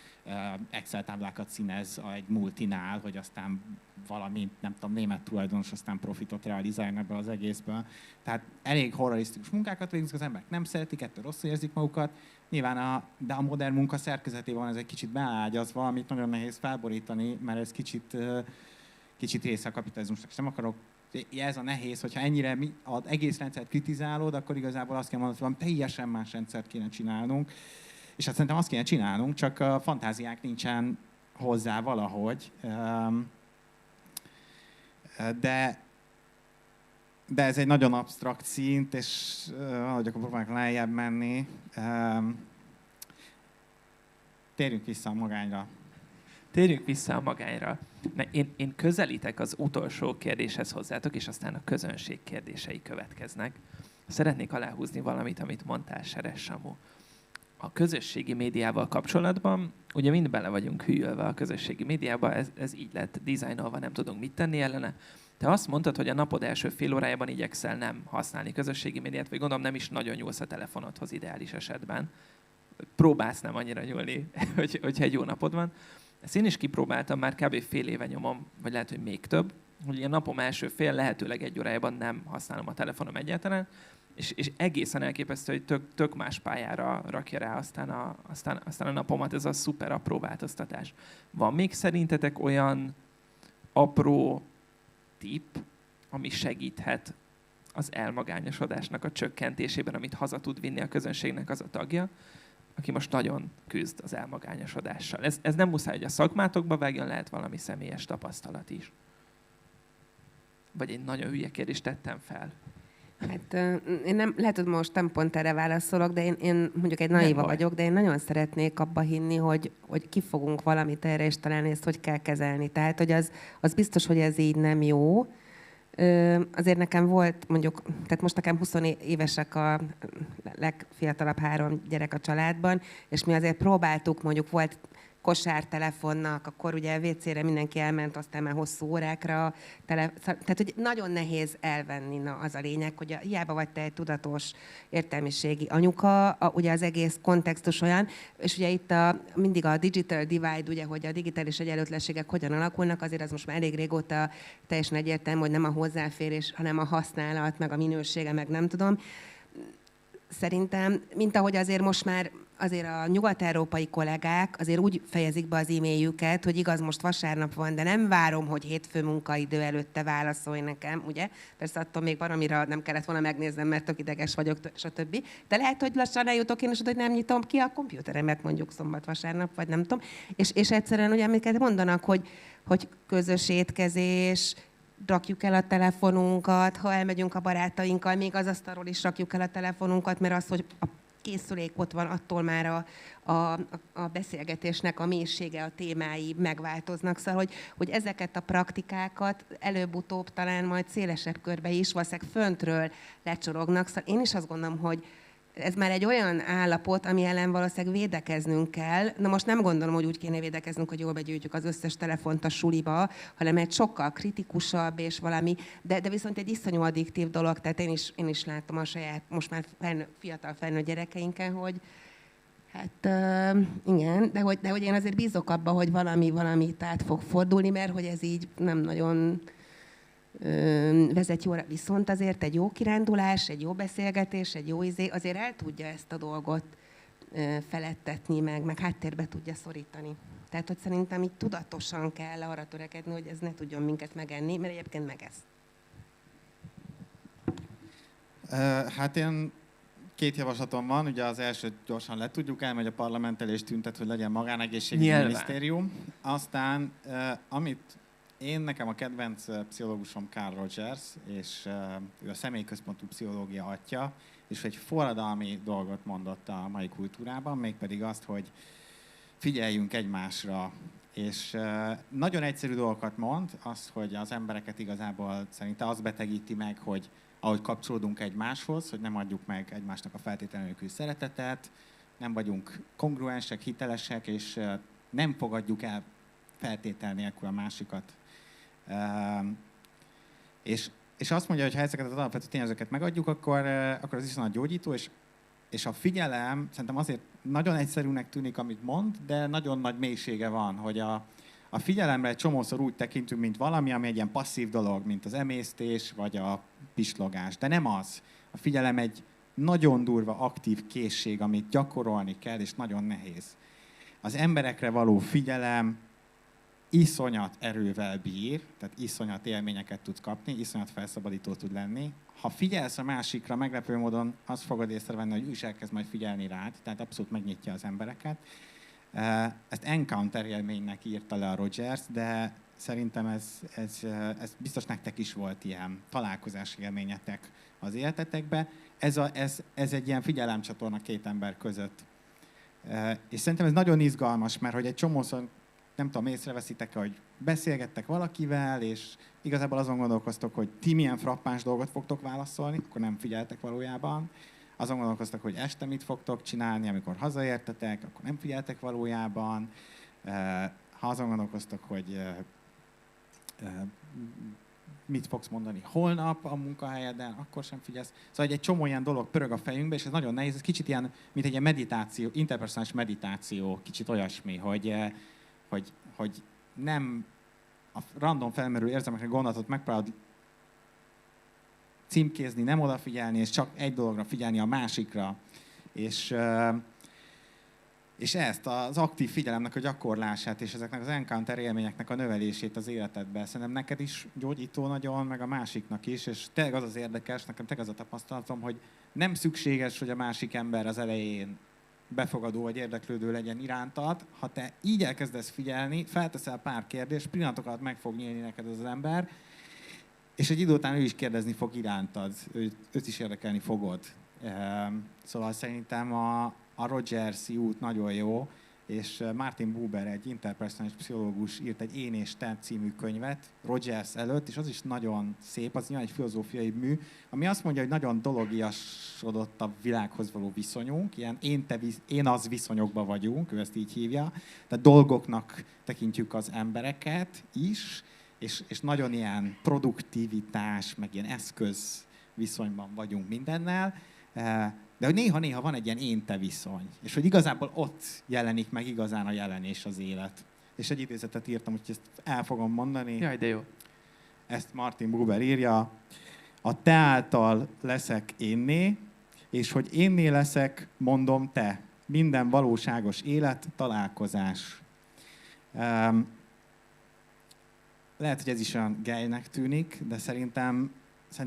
Excel táblákat színez egy multinál, hogy aztán valami, nem tudom, német tulajdonos aztán profitot realizáljon ebből az egészből. Tehát elég horrorisztikus munkákat végzünk, az emberek nem szeretik, ettől rosszul érzik magukat. Nyilván de a modern munka szerkezetében van ez egy kicsit beágyazva, amit nagyon nehéz felborítani, mert ez kicsit része a kapitalizmusnak. És nem akarok, ez a nehéz, hogyha ennyire az egész rendszert kritizálod, akkor igazából azt kell mondani, hogy valami teljesen más rendszert kéne csinálnunk. És hát szerintem azt kéne csinálnunk, csak a fantáziák nincsen hozzá valahogy. De ez egy nagyon absztrakt szint, és valahogy akkor próbáljuk lejjebb menni. Térjünk vissza a magányra. Térjünk vissza a magányra. Én közelítek az utolsó kérdéshez hozzátok, és aztán a közönség kérdései következnek. Szeretnék aláhúzni valamit, amit mondtál, Seres Samu. A közösségi médiával kapcsolatban, ugye mind bele vagyunk hűlve a közösségi médiába, ez így lett dizájnolva, nem tudunk mit tenni ellene. Te azt mondtad, hogy a napod első fél órájában igyekszel nem használni közösségi médiát, vagy gondolom nem is nagyon nyúlsz a telefonodhoz ideális esetben. Próbálsz nem annyira nyúlni, hogyha egy jó napod van. Ezt én is kipróbáltam, már kb. Fél éve nyomom, vagy lehet, hogy még több, hogy a napom első lehetőleg egy órájában nem használom a telefonom egyáltalán, és egészen elképesztő, hogy tök más pályára rakja rá aztán a napomat, ez a szuper apró változtatás. Van még szerintetek olyan apró tipp, ami segíthet az elmagányosodásnak a csökkentésében, amit haza tud vinni a közönségnek az a tagja, aki most nagyon küzd az elmagányosodással. Ez nem muszáj, hogy a szakmátokba vágjon, lehet valami személyes tapasztalat is. Vagy egy nagyon hülye kérdést tettem fel. Hát én nem, lehet, hogy most nem pont erre válaszolok, de én mondjuk egy naíva vagyok, de én nagyon szeretnék abba hinni, hogy kifogunk valamit erre, és talán ezt hogy kell kezelni. Tehát, hogy az biztos, hogy ez így nem jó. Azért nekem volt mondjuk, tehát most nekem 20 évesek a legfiatalabb 3 gyerek a családban, és mi azért próbáltuk, mondjuk volt kosártelefonnak, akkor ugye WC-re mindenki elment, aztán már hosszú órákra. Tehát, hogy nagyon nehéz elvenni, az a lényeg, hogy hiába vagy te egy tudatos értelmiségi anyuka, ugye az egész kontextus olyan, és ugye itt mindig a digital divide, ugye, hogy a digitális egyenlőtlenségek hogyan alakulnak, azért az most már elég régóta teljesen egyértelmű, hogy nem a hozzáférés, hanem a használat, meg a minősége, meg nem tudom. Szerintem, mint ahogy azért most már azért a nyugat-európai kollégák azért úgy fejezik be az e-mailjüket, hogy igaz, most vasárnap van, de nem várom, hogy hétfő munkaidő előtte válaszolj nekem, ugye? Persze attól még van, amire nem kellett volna megnéznem, mert tök ideges vagyok, stb. De lehet, hogy lassan eljutok én is, hogy nem nyitom ki a kompjúteremet mondjuk szombat-vasárnap, vagy nem tudom. És egyszerűen ugye, amiket mondanak, hogy közös étkezés, rakjuk el a telefonunkat, ha elmegyünk a barátainkkal, még az asztalról is rakjuk el a telefonunkat, mert az, hogy a készülék ott van, attól már a beszélgetésnek a mélysége, a témái megváltoznak. Szóval, hogy ezeket a praktikákat előbb-utóbb talán majd szélesebb körbe is, valószínűleg föntről lecsorognak. Szóval én is azt gondolom, hogy ez már egy olyan állapot, ami ellen valószínűleg védekeznünk kell. Na most nem gondolom, hogy úgy kéne védekeznünk, hogy jól begyűjtjük az összes telefont a suliba, hanem egy sokkal kritikusabb és valami, de viszont egy iszonyú addiktív dolog, tehát én is látom a saját, most már fiatal felnőtt gyerekeinken, hogy hát igen, de hogy én azért bízok abba, hogy valamit át fog fordulni, mert hogy ez így nem nagyon vezet jóra, viszont azért egy jó kirándulás, egy jó beszélgetés, egy jó azért el tudja ezt a dolgot felettetni, meg háttérbe tudja szorítani. Tehát, hogy szerintem így tudatosan kell arra törekedni, hogy ez ne tudjon minket megenni, mert egyébként megesz. Hát én 2 javaslatom van, ugye az első gyorsan letudjuk, elmegy a parlament elé és tüntet, hogy legyen magánegészségügyi minisztérium. Aztán, amit nekem a kedvenc pszichológusom Carl Rogers, és ő a személyközpontú pszichológia atya, és egy forradalmi dolgot mondott a mai kultúrában, mégpedig azt, hogy figyeljünk egymásra. És nagyon egyszerű dolgokat mond, az, hogy az embereket igazából szerinte az betegíti meg, hogy ahogy kapcsolódunk egymáshoz, hogy nem adjuk meg egymásnak a feltétlenül nélküli szeretetet, nem vagyunk kongruensek, hitelesek, és nem fogadjuk el feltétel nélkül a másikat. És azt mondja, hogy ha ezeket az alapvető tényezőket megadjuk, akkor az iszonyat gyógyító, és a figyelem szerintem azért nagyon egyszerűnek tűnik, amit mond, de nagyon nagy mélysége van, hogy a figyelemre egy csomószor úgy tekintünk, mint valami, ami egy ilyen passzív dolog, mint az emésztés vagy a pislogás. De nem az. A figyelem egy nagyon durva, aktív készség, amit gyakorolni kell, és nagyon nehéz. Az emberekre való figyelem iszonyat erővel bír, tehát iszonyat élményeket tudsz kapni, iszonyat felszabadító tud lenni. Ha figyelsz a másikra, meglepő módon azt fogod észrevenni, hogy ő is elkezd majd figyelni rád, tehát abszolút megnyitja az embereket. Ezt encounter élménynek írta le a Rogers, de szerintem ez biztos nektek is volt ilyen találkozási élményetek az életetekben. Ez egy ilyen figyelemcsatorna két ember között. És szerintem ez nagyon izgalmas, mert hogy egy csomószor, nem tudom, észreveszitek-e, hogy beszélgettek valakivel, és igazából azon gondolkoztok, hogy ti milyen frappáns dolgot fogtok válaszolni, akkor nem figyeltek valójában. Azon gondolkoztak, hogy este mit fogtok csinálni, amikor hazaértetek, akkor nem figyeltek valójában. Ha azon gondolkoztak, hogy mit fogsz mondani holnap a munkahelyeden, akkor sem figyelsz. Szóval egy csomó ilyen dolog pörög a fejünkbe, és ez nagyon nehéz. Ez kicsit ilyen, mint egy ilyen meditáció, interpersonális meditáció, kicsit olyasmi, hogy nem a random felmerülő érzelmekre gondolatot megpróbálod címkézni, nem odafigyelni, és csak egy dologra figyelni, a másikra. És ezt az aktív figyelemnek a gyakorlását, és ezeknek az encounter élményeknek a növelését az életedben. Szerintem neked is gyógyító nagyon, meg a másiknak is, és tényleg az az érdekes, nekem tényleg az a tapasztalatom, hogy nem szükséges, hogy a másik ember az elején befogadó vagy érdeklődő legyen irántad. Ha te így elkezdesz figyelni, felteszel pár kérdést, pillanatok alatt meg fog nyílni neked az ember, és egy idő után ő is kérdezni fog irántad, őt is érdekelni fogod. Szóval szerintem a Rogers-i út nagyon jó, és Martin Buber, egy interpersonális pszichológus írt egy Én és Te című könyvet Rogers előtt, és az is nagyon szép, az nyilván egy filozófiai mű, ami azt mondja, hogy nagyon dologiasodott a világhoz való viszonyunk, ilyen én-az viszonyokban vagyunk, ő ezt így hívja, tehát dolgoknak tekintjük az embereket is, és nagyon ilyen produktivitás, meg ilyen eszköz viszonyban vagyunk mindennel, de hogy néha-néha van egy ilyen én-te viszony, és hogy igazából ott jelenik meg igazán a jelenés az élet. És egy idézetet írtam, úgyhogy ezt el fogom mondani. Jaj, de jó. Ezt Martin Buber írja. A te által leszek énné, és hogy énné leszek, mondom te. Minden valóságos élet, találkozás. Lehet, hogy ez is olyan gejnek tűnik, de szerintem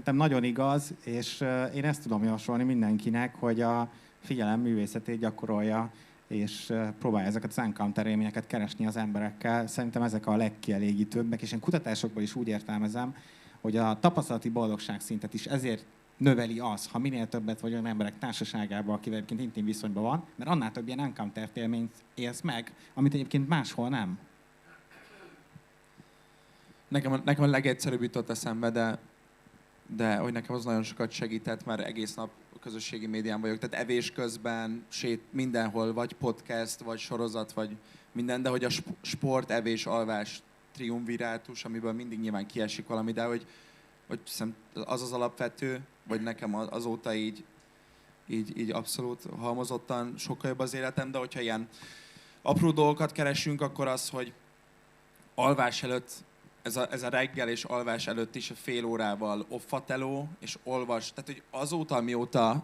nagyon igaz, és én ezt tudom javasolni mindenkinek, hogy a figyelem művészetét gyakorolja, és próbálja ezeket az encounter élményeket keresni az emberekkel. Szerintem ezek a legkielégítőbbek, és én kutatásokban is úgy értelmezem, hogy a tapasztalati boldogság szintet is ezért növeli az, ha minél többet vagy olyan emberek társaságában, akivel egyébként intim viszonyban van, mert annál több ilyen encounter élményt élsz meg, amit egyébként máshol nem. Nekem a legegyszerűbb jutott eszembe, de hogy nekem az nagyon sokat segített, mert egész nap közösségi médián vagyok, tehát evés közben, mindenhol, vagy podcast, vagy sorozat, vagy minden, de hogy a sport, evés, alvás, triumvirátus, amiből mindig nyilván kiesik valami, de hogy az az alapvető, vagy nekem azóta így abszolút halmozottan sokkal jobb az életem, de hogyha ilyen apró dolgokat keresünk, akkor az, hogy alvás előtt ez a reggel és alvás előtt is fél órával offateló, és olvas. Tehát, hogy azóta, mióta,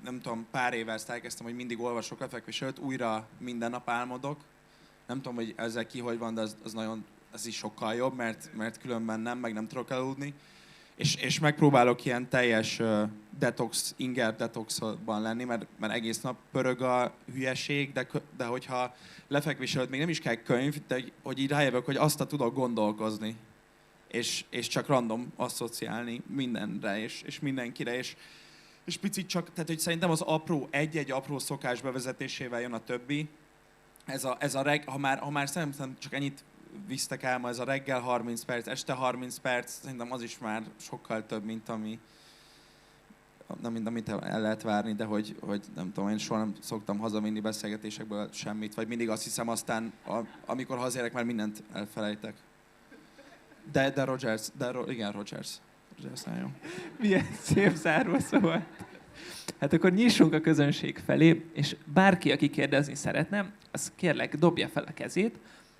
nem tudom, pár éve ezt elkezdtem, hogy mindig olvasok lefekvés előtt, újra minden nap álmodok. Nem tudom, hogy ezzel ki hogy van, de az is sokkal jobb, mert különben nem tudok aludni. És megpróbálok ilyen teljes inger detoxban lenni, mert egész nap pörög a hülyeség, de hogyha lefekvés előtt még nem is kell könyv, de hogy így rájövök, hogy azt tudok gondolkozni, és csak random asszociálni mindenre, és mindenkire, és picit csak, tehát hogy szerintem az egy-egy apró szokás bevezetésével jön a többi. Ha már szerintem csak ennyit visztek el ma, ez a reggel 30 perc, este 30 perc, szerintem az is már sokkal több, mint ami nem mind, amit el lehet várni, de hogy nem tudom, én soha nem szoktam hazavinni beszélgetésekből semmit, vagy mindig azt hiszem aztán, amikor hazérek, már mindent elfelejtek. De Rogers, igen, Rogers nagyon jó. Milyen szép záró volt. Hát akkor nyissunk a közönség felé, és bárki, aki kérdezni szeretne, az kérlek dobja fel a kezét,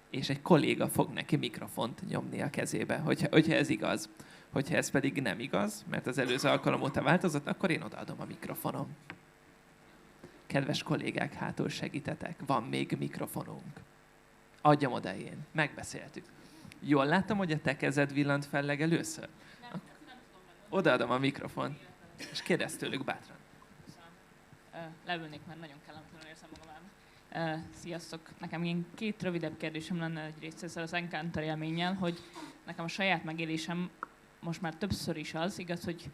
és egy kolléga fog neki mikrofont nyomni a kezébe, hogyha ez igaz. Hogyha ez pedig nem igaz, mert az előző alkalom óta változott, akkor én odaadom a mikrofonom. Kedves kollégák, hátul segítetek, van még mikrofonunk. Adjam oda én, megbeszéltük. Jól láttam, hogy a te kezed villant fel legelőször? Odaadom a mikrofont, és kérdezz tőlük bátran. Leülnék, mert nagyon kellemetlenül érzem magam ám. Sziasztok! Nekem ilyen 2 rövidebb kérdésem lenne egyrészt ezzel az Encounter élménnyel, hogy nekem a saját megélésem most már többször is az, igaz, hogy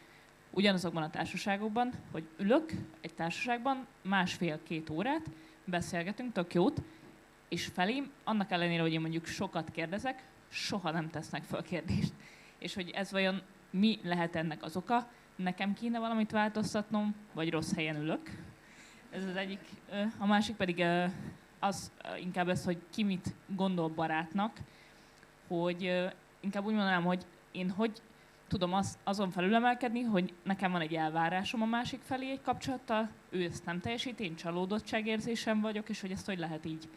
ugyanazokban a társaságokban, hogy ülök egy társaságban 1,5-2 órát, beszélgetünk, tök jót, és felém, annak ellenére, hogy én mondjuk sokat kérdezek, soha nem tesznek fel kérdést. És hogy ez vajon mi lehet ennek az oka? Nekem kéne valamit változtatnom, vagy rossz helyen ülök? Ez az egyik. A másik pedig az inkább ez, hogy ki mit gondol barátnak, hogy inkább úgy mondanám, hogy én hogy tudom azon felülemelkedni, hogy nekem van egy elvárásom a másik felé egy kapcsolattal, ő ezt nem teljesít, én csalódottságérzésem vagyok, és hogy ezt hogy lehet így,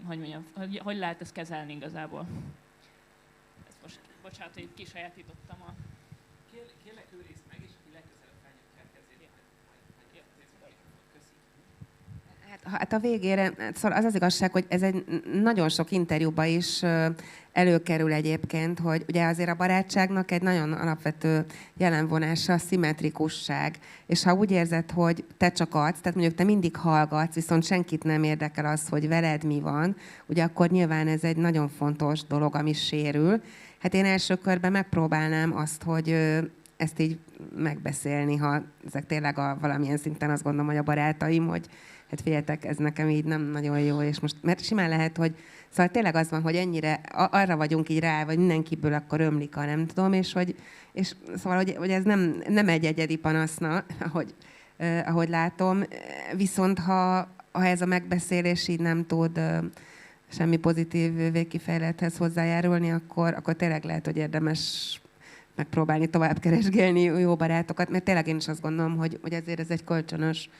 hogy mondjam, hogy lehet ezt kezelni igazából. Ezt most, bocsánat, hogy kisajátítottam a... Kérlek, őrizd meg, és aki legközelebb felnyitja a kezét. Köszi. Hát a végére, szóval az az igazság, hogy ez egy nagyon sok interjúban is előkerül egyébként, hogy ugye azért a barátságnak egy nagyon alapvető jelenvonása a szimmetrikusság. És ha úgy érzed, hogy te csak adsz, tehát mondjuk te mindig hallgatsz, viszont senkit nem érdekel az, hogy veled mi van, ugye akkor nyilván ez egy nagyon fontos dolog, ami sérül. Hát én első körben megpróbálnám azt, hogy ezt így megbeszélni, ha ezek tényleg valamilyen szinten azt gondolom, hogy a barátaim, hogy hát figyeljetek, ez nekem így nem nagyon jó, és most, mert simán lehet, hogy szóval tényleg az van, hogy ennyire arra vagyunk így rá, vagy mindenkiből akkor ömlik a nem tudom, és szóval, hogy ez nem egy egyedi panaszna, ahogy látom, viszont ha ez a megbeszélés így nem tud semmi pozitív végkifejlethez hozzájárulni, akkor tényleg lehet, hogy érdemes megpróbálni tovább keresgélni jó barátokat, mert tényleg én is azt gondolom, hogy ezért ez egy kölcsönös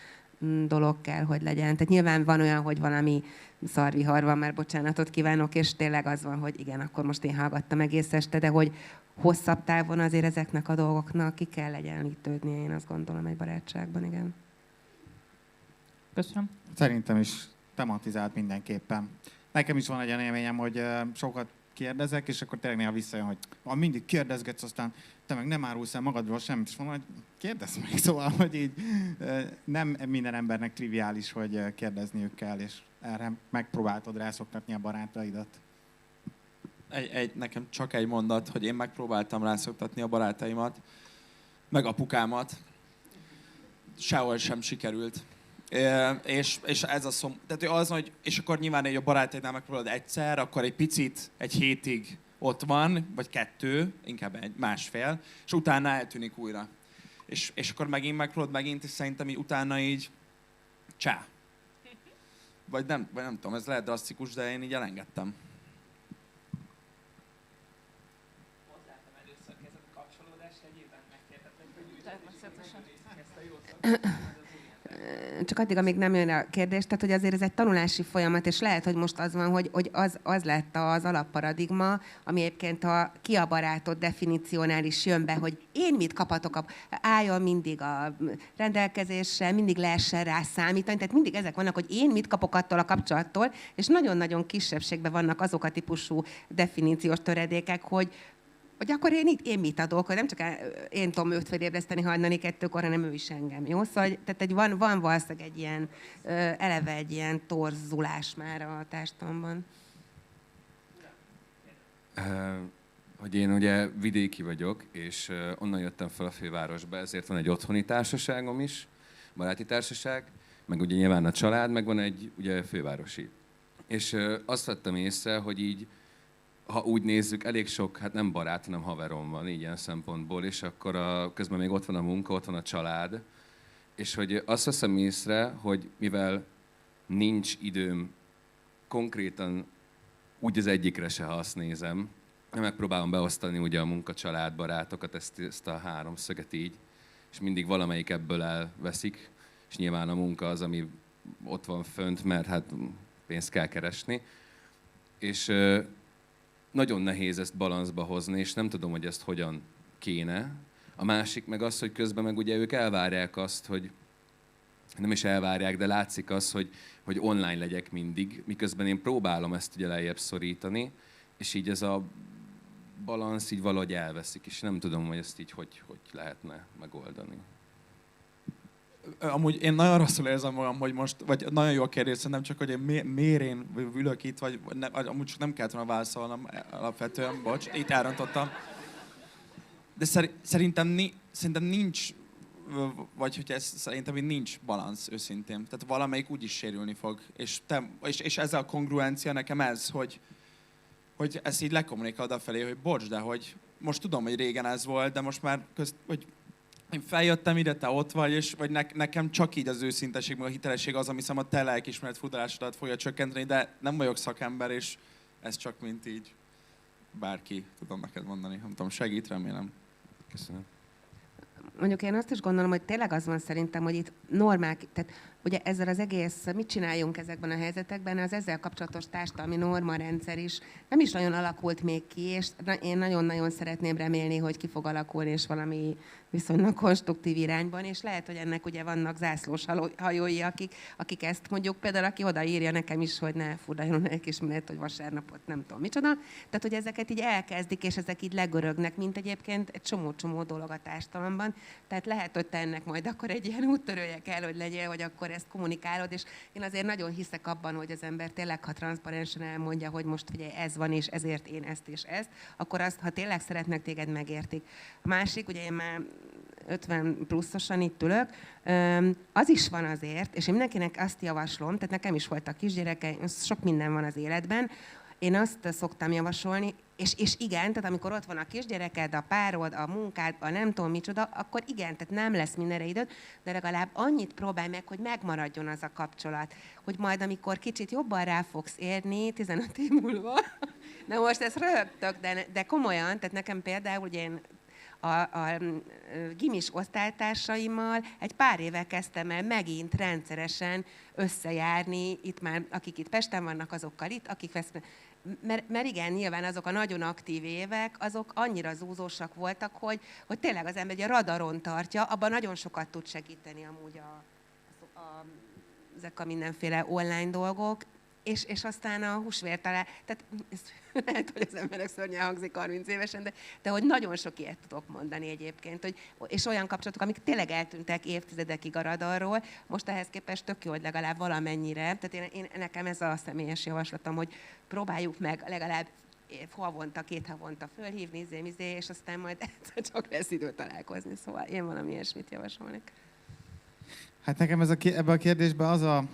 dolog kell, hogy legyen. Tehát nyilván van olyan, hogy valami szarvihar van, már bocsánatot kívánok, és tényleg az van, hogy igen, akkor most én hallgattam egész este, de hogy hosszabb távon azért ezeknek a dolgoknak ki kell egyenlítődnie, én azt gondolom egy barátságban, igen. Köszönöm. Szerintem is tematizált mindenképpen. Nekem is van egy olyan élményem, hogy sokat kérdezek, és akkor tényleg néha visszajön, hogy mindig kérdezgetsz, aztán te meg nem árulsz el magadról semmit, és mondom, hogy kérdezz meg, szóval, hogy így nem minden embernek triviális, hogy kérdezniük kell, és erre megpróbáltad rászoktatni a barátaidat. Nekem csak egy mondat, hogy én megpróbáltam rászoktatni a barátaimat, meg apukámat. Sehol sem sikerült. És ez a tehát az, hogy, és akkor nyilván a barátaidnál megpróbálod egyszer, akkor egy picit, egy hétig ott van, vagy 2, inkább 1,5, és utána eltűnik újra. És akkor megint megpróbálod megint, és szerintem így utána így csá. Vagy nem tudom, ez lehet drasztikus, de én így elengedtem. Hozzáltam először kezdett a kapcsolódás jegyében, megkérdetek, hogy Természetesen. ezt a jót Csak addig, amíg nem jön a kérdés, tehát hogy azért ez egy tanulási folyamat, és lehet, hogy most az van, hogy az lett az alapparadigma, ami egyébként ki a barátod definíciónál is jön be, hogy én mit kaphatok, álljon mindig a rendelkezésre, mindig lehessen rá számítani, tehát mindig ezek vannak, hogy én mit kapok attól a kapcsolattól, és nagyon-nagyon kisebbségben vannak azok a típusú definíciós töredékek, hogy akkor én mit adok, hogy nem csak én tudom őt felébreszteni hajnali 2-kor, hanem ő is engem, jó? Szóval tehát van valószínűleg egy ilyen, eleve egy ilyen torzulás már a társadalomban. Hogy én ugye vidéki vagyok, és onnan jöttem fel a fővárosba, ezért van egy otthoni társaságom is, baráti társaság, meg ugye nyilván a család, meg van egy ugye fővárosi. És azt vettem észre, hogy így ha úgy nézzük, elég sok, hát nem barát, hanem haverom van ilyen szempontból, és akkor közben még ott van a munka, ott van a család, és hogy azt veszem észre, hogy mivel nincs időm konkrétan úgy az egyikre se, ha azt nézem, megpróbálom beosztani ugye a munka, család, barátokat, ezt a háromszöget így, és mindig valamelyik ebből elveszik, és nyilván a munka az, ami ott van fönt, mert hát pénzt kell keresni, és nagyon nehéz ezt balanszba hozni, és nem tudom, hogy ezt hogyan kéne. A másik meg az, hogy közben meg ugye ők elvárják azt, hogy nem is elvárják, de látszik az, hogy online legyek mindig, miközben én próbálom ezt ugye lejjebb szorítani, és így ez a balansz így valahogy elveszik, és nem tudom, hogy ezt így hogy lehetne megoldani. Amúgy én nagyon rosszul érzem magam, hogy most, vagy nagyon jó a kérdés, szerintem csak, hogy én miért én ülök itt, vagy amúgy csak nem kellett volna válaszolnom alapvetően, bocs, itt elrontottam. De szerintem nincs, vagy hogy szerintem így nincs balansz őszintén. Tehát valamelyik úgyis sérülni fog. És ez a kongruencia nekem ez, hogy ezt így lekommunikál odafelé, hogy bocs, de hogy most tudom, hogy régen ez volt, de most már hogy én feljöttem ide, te ott vagy, és vagy nekem csak így az őszinteség, meg a hitelesség az, ami szerintem a te lelkiismeret futásodat fogja csökkenteni, de nem vagyok szakember, és ez csak mint így bárki tudom neked mondani. Nem tudom, segít, remélem. Köszönöm. Mondjuk én azt is gondolom, hogy tényleg az van szerintem, hogy itt normál, tehát ugye ezzel az egész, mit csináljunk ezekben a helyzetekben, az ezzel kapcsolatos társadalmi normarendszer is nem is nagyon alakult még ki, és én nagyon-nagyon szeretném remélni, hogy ki fog alakulni, és valami viszonylag konstruktív irányban, és lehet, hogy ennek ugye vannak zászlós hajói, akik ezt mondjuk, például aki odaírja nekem is, hogy ne furdaljon egy kis menet, hogy vasárnapot nem tudom micsoda. Tehát, hogy ezeket így elkezdik, és ezek így legörögnek, mint egyébként egy csomó dolog a társadalomban. Tehát lehet, hogy te ennek majd akkor egy ilyen úttörője kell, hogy legyél, hogy akkor ezt kommunikálod, és én azért nagyon hiszek abban, hogy az ember tényleg, ha transzparensen elmondja, hogy most ugye ez van, és ezért én ezt és ezt, akkor azt, ha tényleg szeretnek téged, megértik. A másik, ugye én már 50 pluszosan itt ülök, az is van azért, és én mindenkinek azt javaslom, tehát nekem is voltak kisgyerekeim, sok minden van az életben, én azt szoktam javasolni, és igen, tehát amikor ott van a kisgyereked, a párod, a munkád, a nem tudom micsoda, akkor igen, tehát nem lesz mindenre időd, de legalább annyit próbálj meg, hogy megmaradjon az a kapcsolat. Hogy majd, amikor kicsit jobban rá fogsz érni, 15 év múlva, na most ezt röhögtök, de komolyan, tehát nekem például, ugye én a gimis osztálytársaimmal egy pár éve kezdtem el megint rendszeresen összejárni, itt már, akik itt Pesten vannak, azokkal itt, akik vesznek. Mert igen, nyilván azok a nagyon aktív évek, azok annyira zúzósak voltak, hogy tényleg az ember egy radaron tartja, abban nagyon sokat tud segíteni amúgy ezek a mindenféle online dolgok, és aztán a húsvért alá, tehát lehet, hogy az emberek szörnyen hangzik 30 évesen, de hogy nagyon sok ilyet tudok mondani egyébként, és olyan kapcsolatok, amik tényleg eltűntek évtizedekig a radarról, most ehhez képest tök jó, hogy legalább valamennyire, tehát nekem ez a személyes javaslatom, hogy próbáljuk meg legalább havonta, 2 havonta fölhívni, és aztán majd egyszer csak lesz idő találkozni, szóval én valami ilyesmit javasolnék. Hát nekem ebben a kérdésben az a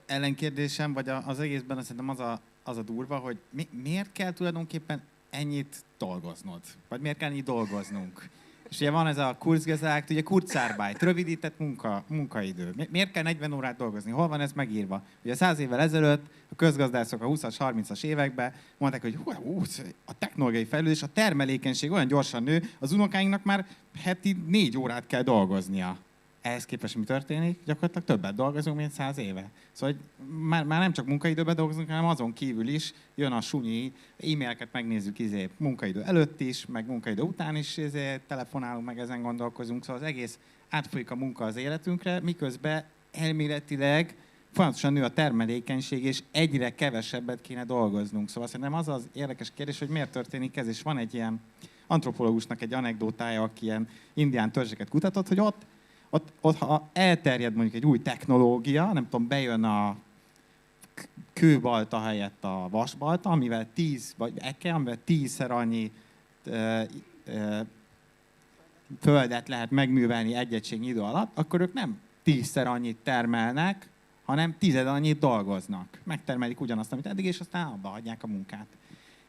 ellenkérdésem, vagy az egészben szerintem az a durva, hogy miért kell tulajdonképpen ennyit dolgoznod? Vagy miért kell ennyit dolgoznunk? És ugye van ez a Kurzgesagt, ugye Kurzarbeit, rövidített munkaidő. Miért kell 40 órát dolgozni? Hol van ez megírva? Ugye 100 évvel ezelőtt a közgazdászok a 20-as, 30-as években mondták, hogy a technológiai fejlődés, a termelékenység olyan gyorsan nő, az unokáinknak már heti 4 órát kell dolgoznia. Ehhez képest mi történik? Gyakorlatilag többet dolgozunk, mint 100 éve. Szóval már nem csak munkaidőben dolgozunk, hanem azon kívül is jön a sunyi, e-maileket megnézzük munkaidő előtt is, meg munkaidő után is telefonálunk, meg ezen gondolkozunk. Szóval az egész átfolyik a munka az életünkre, miközben elméletileg folyamatosan nő a termelékenység, és egyre kevesebbet kéne dolgoznunk. Szóval szerintem az az érdekes kérdés, hogy miért történik ez, és van egy ilyen antropológusnak egy anekdótája, aki ilyen indián törzseket kutatott, hogy ott, ha elterjed mondjuk egy új technológia, nem tudom, bejön a kőbalta helyett a vasbalta, amivel 10-szer annyi földet lehet megművelni egy egységnyi idő alatt, akkor ők nem 10-szer annyit termelnek, hanem 10 annyit dolgoznak. Megtermelik ugyanazt, amit eddig, és aztán abba hagyják a munkát.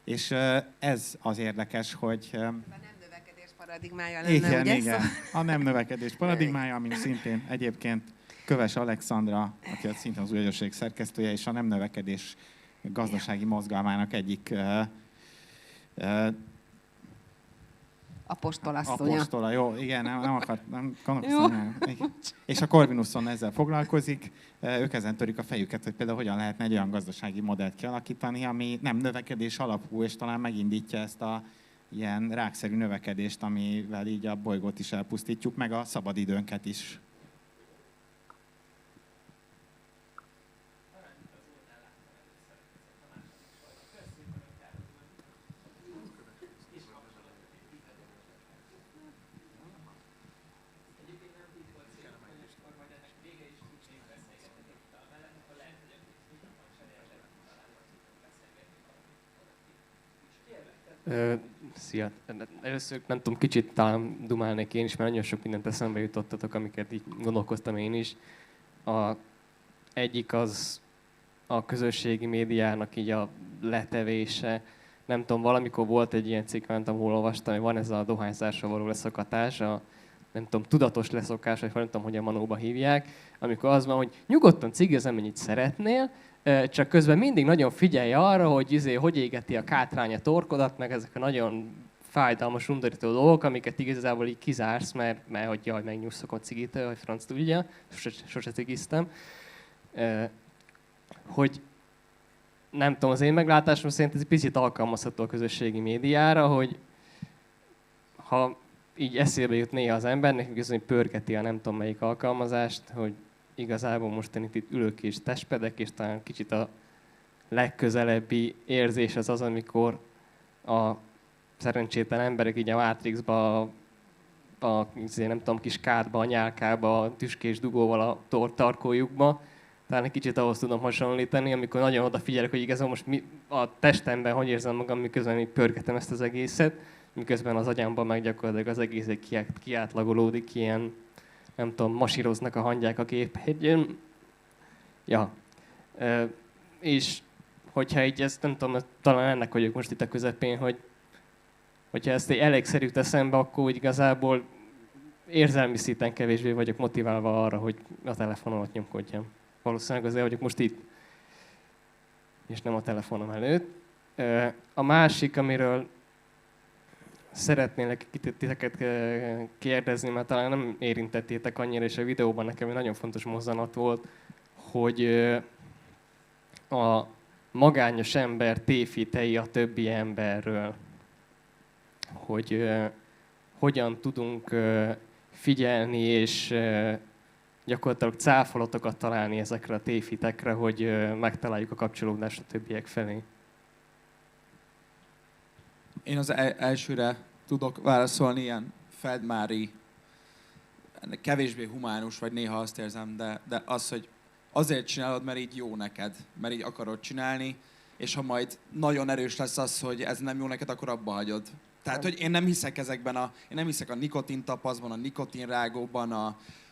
És ez az érdekes, hogy... A nem növekedés paradigmája lenne, Igen, ugye? igen. A nem növekedés paradigmája, ami szintén egyébként Köves Alexandra, aki szintén az Új Örökség szerkesztője, és a nem növekedés gazdasági mozgalmának egyik apostolasszonya. apostola. Jó, igen, nem akart, nem kanakszom. És a Corvinuson ezzel foglalkozik. Ők ezen törik a fejüket, hogy például hogyan lehetne egy olyan gazdasági modellt kialakítani, ami nem növekedés alapú, és talán megindítja ezt a ilyen rákszerű növekedést, amivel így a bolygót is elpusztítjuk, meg a szabadidőnket is. Szia! Először nem tudom, kicsit talán dumálnék én is, mert nagyon sok mindent eszembe jutottatok, amiket így gondolkoztam én is. Egyik az a közösségi médiának így a letevése. Nem tudom, valamikor volt egy ilyen cikk, nem tudom, hol olvastam, hogy van ez a dohányzásra való leszokatás, nem tudom, tudatos leszokás, vagy nem tudom, hogy a manóba hívják, amikor az van, hogy nyugodtan cigizz, amennyit szeretnél, csak közben mindig nagyon figyelj arra, hogy égeti a kátrány a torkodat, meg ezek a nagyon fájdalmas, undorító dolgok, amiket igazából így kizársz, mert hogy jaj, megnyugszok a cigitől, hogy franc tudja, sose cigiztem. Hogy nem tudom, az én meglátásom szerint ez egy picit alkalmazható a közösségi médiára, hogy ha így eszébe jut néha az embernek, hogy pörgeti a nem tudom melyik alkalmazást, hogy igazából most én itt ülök és testpedek, és talán kicsit a legközelebbi érzés az, amikor a szerencsétlen emberek így a Matrixba, nem tudom, kis kádba, a nyálkába, a tüskés dugóval a tarkójukba. Talán egy kicsit ahhoz tudom hasonlítani, amikor nagyon odafigyelek, hogy igazából most a testemben hogy érzem magam, miközben így pörgetem ezt az egészet, miközben az agyamban meg gyakorlatilag az egész kiátlagolódik, ilyen, nem tudom, masíroznak a hangyák a képhegyen. Ja. És hogyha így ezt, nem tudom, talán ennek vagyok most itt a közepén, hogyha ezt egy elégszerű teszem be, akkor úgy igazából érzelmi szinten kevésbé vagyok motiválva arra, hogy a telefonomat nyomkodjam. Valószínűleg azért vagyok most itt, és nem a telefonom előtt. A másik, amiről szeretnélek titeket kérdezni, mert talán nem érintettétek annyira, és a videóban nekem egy nagyon fontos mozzanat volt, hogy a magányos ember tévhitei a többi emberről. Hogy hogyan tudunk figyelni és gyakorlatilag cáfolatokat találni ezekre a tévhitekre, hogy megtaláljuk a kapcsolódást a többiek felé. Én az elsőre tudok válaszolni, ilyen Feldmári, kevésbé humánus, vagy néha azt érzem, de az, hogy azért csinálod, mert így jó neked, mert így akarod csinálni, és ha majd nagyon erős lesz az, hogy ez nem jó neked, akkor abba hagyod. Tehát, hogy én nem hiszek ezekben én nem hiszek a nikotintapaszban, a nikotinrágóban,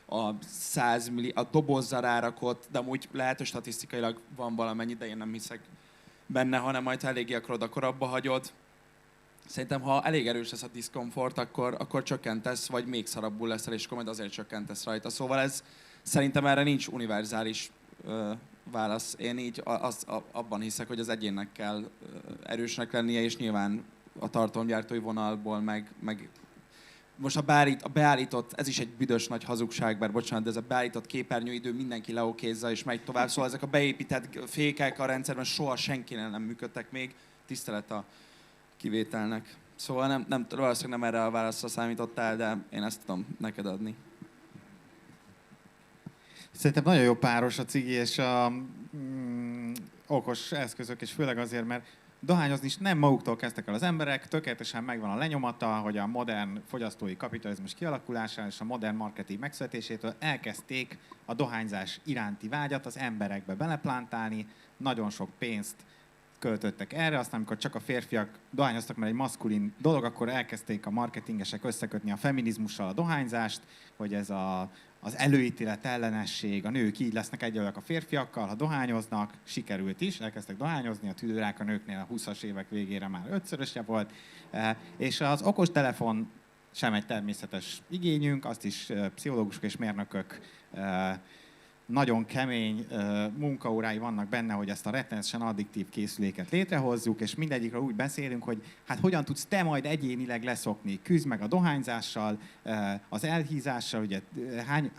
a 100 a dobozzal rárakott, de amúgy lehet, hogy statisztikailag van valamennyi, de én nem hiszek benne, hanem majd ha eléggé akarod, akkor abba hagyod. Szerintem, ha elég erős lesz a diszkomfort, akkor csökkentesz, vagy még szarabbul leszel, és akkor majd azért csökkentesz rajta. Szóval ez szerintem erre nincs univerzális válasz. Én így abban hiszek, hogy az egyénnek kell erősnek lennie, és nyilván a tartalomgyártói vonalból, meg most a beállított, ez is egy büdös nagy hazugság, bár bocsánat, de ez a beállított képernyőidő mindenki leokézza és megy tovább. Szóval ezek a beépített fékek a rendszerben soha senkinek nem működtek még, tisztelet a kivételnek. Szóval valószínűleg nem erre a válaszra számítottál, de én ezt tudom neked adni. Szerintem nagyon jó páros a cigi és a okos eszközök, és főleg azért, mert dohányozni is nem maguktól kezdtek el az emberek, tökéletesen megvan a lenyomata, hogy a modern fogyasztói kapitalizmus kialakulásán és a modern marketing megszületésétől elkezdték a dohányzás iránti vágyat az emberekbe beleplántálni, nagyon sok pénzt költöttek erre, aztán amikor csak a férfiak dohányoztak, mert egy maszkulin dolog, akkor elkezdték a marketingesek összekötni a feminizmussal a dohányzást, hogy ez az előítélet ellenesség, a nők így lesznek egyenlőek a férfiakkal, ha dohányoznak, sikerült is, elkezdtek dohányozni, a tüdőrák a nőknél a 20-as évek végére már 5-szörösje volt, és az okostelefon sem egy természetes igényünk, azt is pszichológusok és mérnökök nagyon kemény munkaórái vannak benne, hogy ezt a rettenetesen addiktív készüléket létrehozzuk, és mindegyikről úgy beszélünk, hogy hát hogyan tudsz te majd egyénileg leszokni, küzd meg a dohányzással, az elhízással, ugye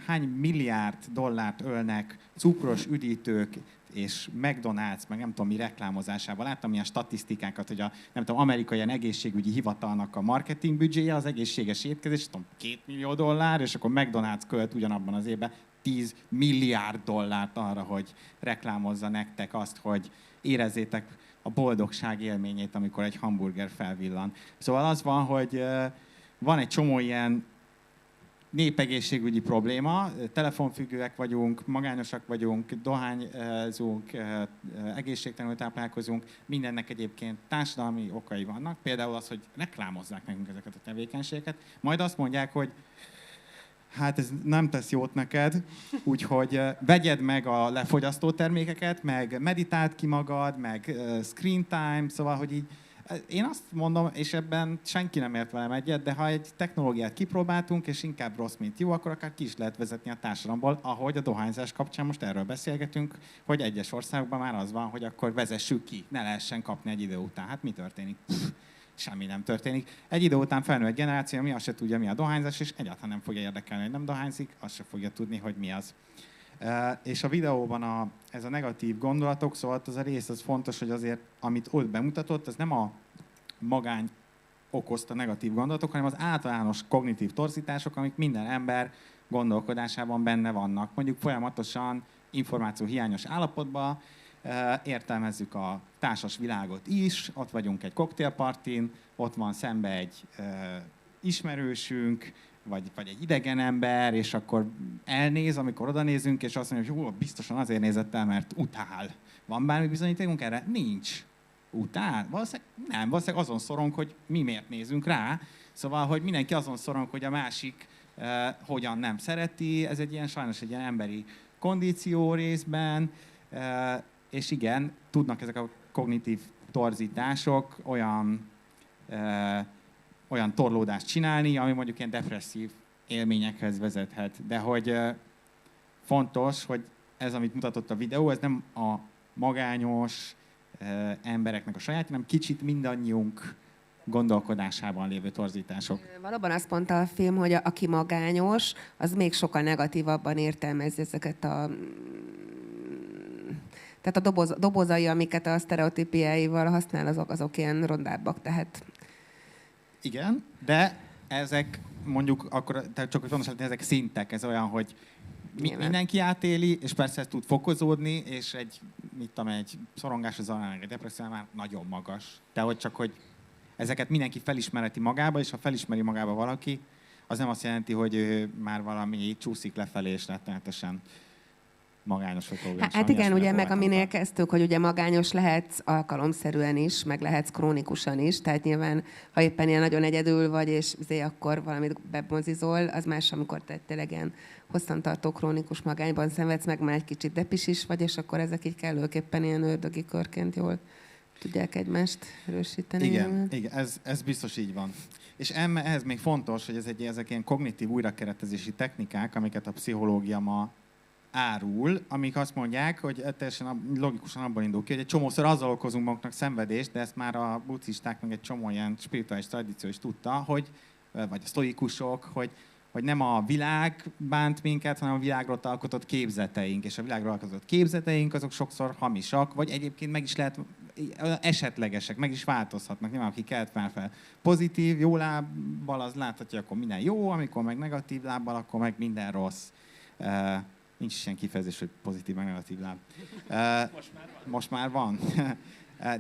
hány milliárd dollárt ölnek cukros üdítők, és McDonald's, meg nem tudom mi reklámozásával. Láttam ilyen statisztikákat, hogy a nem tudom, amerikai ilyen egészségügyi hivatalnak a marketing büdzséje az egészséges étkezés, tudom, $2 millió, és akkor McDonald's költ ugyanabban az évben $10 milliárd arra, hogy reklámozza nektek azt, hogy érezzétek a boldogság élményét, amikor egy hamburger felvillan. Szóval az van, hogy van egy csomó ilyen népegészségügyi probléma, telefonfüggőek vagyunk, magányosak vagyunk, dohányzunk, egészségtelenül táplálkozunk, mindennek egyébként társadalmi okai vannak, például az, hogy reklámozzák nekünk ezeket a tevékenységeket, majd azt mondják, hogy hát ez nem tesz jót neked, úgyhogy vegyed meg a lefogyasztó termékeket, meg meditáld ki magad, meg screen time, szóval, hogy így én azt mondom, és ebben senki nem ért velem egyet, de ha egy technológiát kipróbáltunk, és inkább rossz, mint jó, akkor akár ki is lehet vezetni a társadalomból, ahogy a dohányzás kapcsán most erről beszélgetünk, hogy egyes országokban már az van, hogy akkor vezessük ki, ne lehessen kapni egy idő után. Hát mi történik? Semmi nem történik. Egy idő után felnő egy generáció, ami azt se tudja, mi a dohányzás, és egyáltalán nem fogja érdekelni, hogy nem dohányzik, azt se fogja tudni, hogy mi az. És a videóban ez a negatív gondolatok, szóval az a rész az fontos, hogy azért, amit ott bemutatott, az nem a magány okozta negatív gondolatok, hanem az általános kognitív torzítások, amik minden ember gondolkodásában benne vannak. Mondjuk folyamatosan információ hiányos állapotban értelmezzük a társas világot is, ott vagyunk egy koktélpartin, ott van szembe egy ismerősünk, vagy egy idegen ember, és akkor elnéz, amikor oda nézünk, és azt mondja, hogy biztosan azért nézett el, mert utál. Van bármi bizonyítékunk erre? Nincs. Utál? Valószínűleg nem, valószínűleg azon szorong, hogy mi miért nézünk rá. Szóval, hogy mindenki azon szorong, hogy a másik hogyan nem szereti. Ez sajnos egy ilyen emberi kondíció részben, és igen, tudnak ezek a kognitív torzítások olyan torlódást csinálni, ami mondjuk ilyen depresszív élményekhez vezethet. De hogy fontos, hogy ez, amit mutatott a videó, ez nem a magányos embereknek a saját, hanem kicsit mindannyiunk gondolkodásában lévő torzítások. Valóban azt mondta a film, hogy aki magányos, az még sokkal negatívabban értelmezi ezeket tehát a dobozai, amiket a sztereotípiáival használ, azok ilyen rondábbak, tehát... Igen, de ezek mondjuk, akkor, tehát csak hogy fontos látni, ezek szintek, ez olyan, hogy mindenki átéli, és persze ez tud fokozódni, és egy szorongás az egy depresszió már nagyon magas. De hogy ezeket mindenki felismereti magába, és ha felismeri magába valaki, az nem azt jelenti, hogy ő már valami csúszik lefelé, és rettenetesen magányos fotógrafia. Hát igen, ugye meg aminél kezdtük, hogy ugye magányos lehetsz alkalomszerűen is, meg lehetsz krónikusan is, tehát nyilván, ha éppen ilyen nagyon egyedül vagy, és akkor valamit bebonzizol, az más, amikor te tényleg ilyen hosszantartó krónikus magányban szenvedsz, meg már egy kicsit depis is vagy, és akkor ezek így kellőképpen ilyen ördögi körként jól tudják egymást erősíteni. Igen, ez biztos így van. És ehhez még fontos, hogy ezek ilyen kognitív újrakeretezési technikák, amiket a pszichológia ma árul, amik azt mondják, hogy teljesen logikusan abban indul ki, hogy egy csomószor azzal okozunk magunknak szenvedést, de ezt már a buddhisták, meg egy csomó ilyen spirituális tradíció is tudta, vagy a sztoikusok, hogy nem a világ bánt minket, hanem a világról alkotott képzeteink. És a világról alkotott képzeteink azok sokszor hamisak, vagy egyébként meg is lehet esetlegesek, meg is változhatnak. Nyilván, aki kelt már fel pozitív, jó lábbal, az láthatja, akkor minden jó, amikor meg negatív lábbal, akkor meg minden rossz. Nincs is ilyen kifejezés, hogy pozitív, meg negatív láb. Most már van.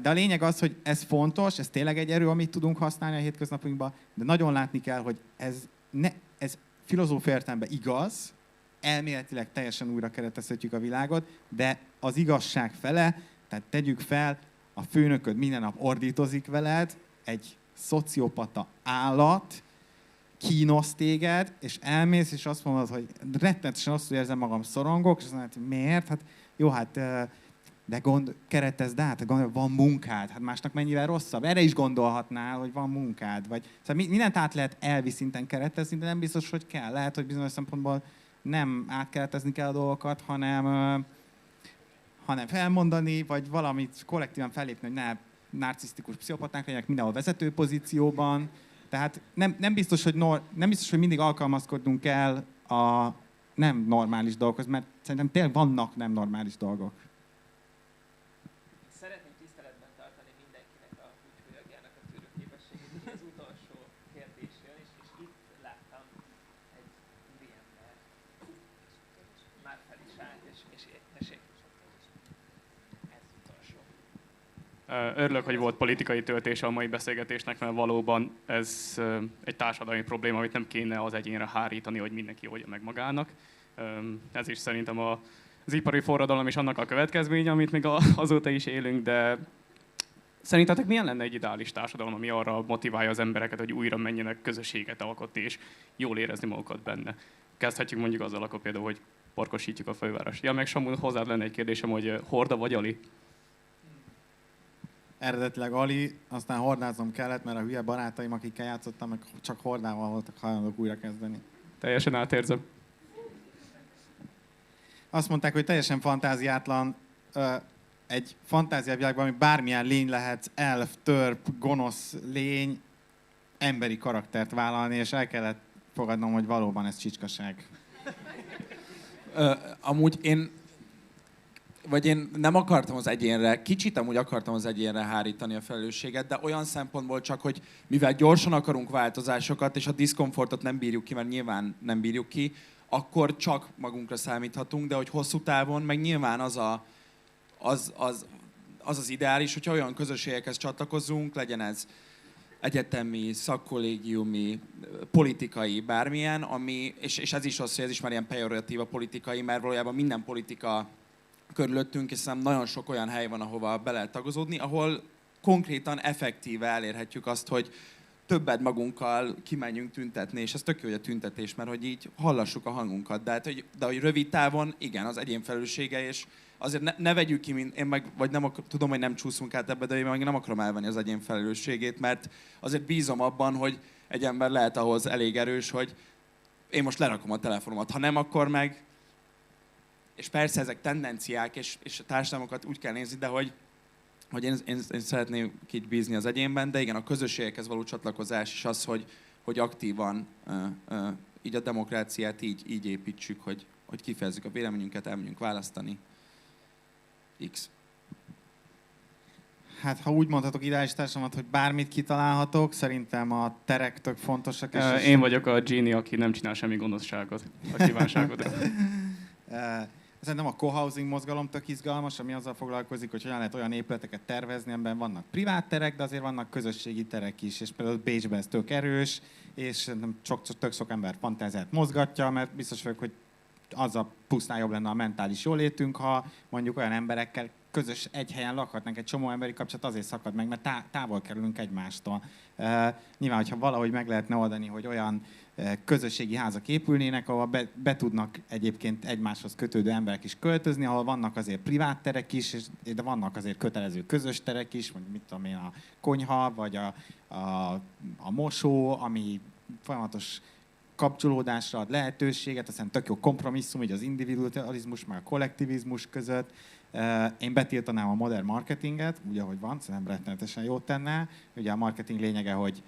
De a lényeg az, hogy ez fontos, ez tényleg egy erő, amit tudunk használni a hétköznapunkban, de nagyon látni kell, hogy ez filozófiai értelemben igaz, elméletileg teljesen újra keretezhetjük a világot, de az igazság fele, tehát tegyük fel, a főnököd minden nap ordítozik veled, egy szociopata állat, kínosz téged, és elmész, és azt mondod, hogy rettenetesen azt érzem magam, szorongok, és azt mondod, hogy miért? Hát jó, hát de keretezd át, van munkád, hát másnak mennyivel rosszabb. Erre is gondolhatnál, hogy van munkád. Vagy, szóval mindent át lehet elvi szinten keretezni, de nem biztos, hogy kell. Lehet, hogy bizonyos szempontból nem átkeretezni kell a dolgokat, hanem felmondani, vagy valamit kollektívan fellépni, hogy ne narcisztikus pszichopaták legyenek mindenhol vezető pozícióban. Tehát nem biztos, hogy mindig alkalmazkodnunk kell a nem normális dolgokhoz, mert szerintem tényleg vannak nem normális dolgok. Szeretném tiszteletben tartani mindenkinek a húgyhőjagjának a tűrőképességét. Az utolsó kérdés jön, és itt láttam egy úriember. Már fel is állt, és tessék. Ez utolsó. Örülök, hogy volt politikai töltése a mai beszélgetésnek, mert valóban ez egy társadalmi probléma, amit nem kéne az egyénre hárítani, hogy mindenki oldja meg magának. Ez is szerintem az ipari forradalom és annak a következménye, amit még azóta is élünk, de szerintetek milyen lenne egy ideális társadalom, ami arra motiválja az embereket, hogy újra menjenek közösséget alkotni és jól érezni magukat benne? Kezdhetjük mondjuk azzal akkor például, hogy parkosítjuk a fővárost. Ja, meg Samu, hozzád lenne egy kérdésem, hogy Horda vagy Ali? Eredetileg Ali, aztán hordáznom kellett, mert a hülye barátaim, akikkel játszottam, meg csak hordával voltak hajlandók újra kezdeni. Teljesen átérzem. Azt mondták, hogy teljesen fantáziátlan egy fantáziavilágban, ami bármilyen lény lehet, elf, törp, gonosz lény, emberi karaktert vállalni, és el kellett fogadnom, hogy valóban ez csicskaság. Amúgy én nem akartam az egyénre, kicsit amúgy akartam az egyénre hárítani a felelősséget, de olyan szempontból csak, hogy mivel gyorsan akarunk változásokat, és a diszkomfortot nem bírjuk ki, mert nyilván nem bírjuk ki, akkor csak magunkra számíthatunk, de hogy hosszú távon meg nyilván az ideális, hogyha olyan közösségekhez csatlakozunk, legyen ez egyetemi, szakkollégiumi, politikai, bármilyen, és ez is az, hogy ez is már ilyen pejoratív a politikai, mert valójában minden politika körülöttünk, és szerintem nagyon sok olyan hely van, ahova be lehet tagozódni, ahol konkrétan, effektíve elérhetjük azt, hogy többet magunkkal kimenjünk tüntetni, és ez tök jó, hogy a tüntetés, mert hogy így hallassuk a hangunkat. De hogy rövid távon, igen, az egyén felelőssége, és azért ne vegyük ki, én meg, vagy tudom, hogy nem csúszunk át ebbe, de én meg nem akarom elvenni az egyén felelősségét, mert azért bízom abban, hogy egy ember lehet ahhoz elég erős, hogy én most lerakom a telefonomat. Ha nem, akkor meg... És persze ezek tendenciák, és a társadalmakat úgy kell nézni, de hogy én szeretnék így bízni az egyénben, de igen, a közösségekhez való csatlakozás is az, hogy aktívan így a demokráciát így építsük, hogy kifejezzük a véleményünket, elmenjünk választani. X. Hát, ha úgy mondhatok ideális társadalmat, hogy bármit kitalálhatok, szerintem a terek tök fontosak. Én vagyok a Genie, aki nem csinál semmi gonoszságot a kívánságodra. Szerintem a co-housing mozgalom tök izgalmas, ami azzal foglalkozik, hogy hogyan lehet olyan épületeket tervezni, amiben vannak privát terek, de azért vannak közösségi terek is, és például Bécsben ez tök erős, és tök sok ember fantáziát mozgatja, mert biztos vagyok, hogy az a pusztán jobb lenne a mentális jólétünk, ha mondjuk olyan emberekkel közös egy helyen lakhatnánk, egy csomó emberi kapcsolat azért szakad meg, mert távol kerülünk egymástól. Nyilván, hogyha valahogy meg lehetne oldani, hogy olyan közösségi házak épülnének, ahol be tudnak egyébként egymáshoz kötődő emberek is költözni, ahol vannak azért privát terek is, de vannak azért kötelező közös terek is, mondjuk mit tudom én, a konyha, vagy a mosó, ami folyamatos kapcsolódásra ad lehetőséget, aztán tök jó kompromisszum, így az individualizmus, meg a kollektivizmus között. Én betiltanám a modern marketinget, úgy ahogy van, szerintem rettenetesen jót tenne. Ugye a marketing lényege, hogy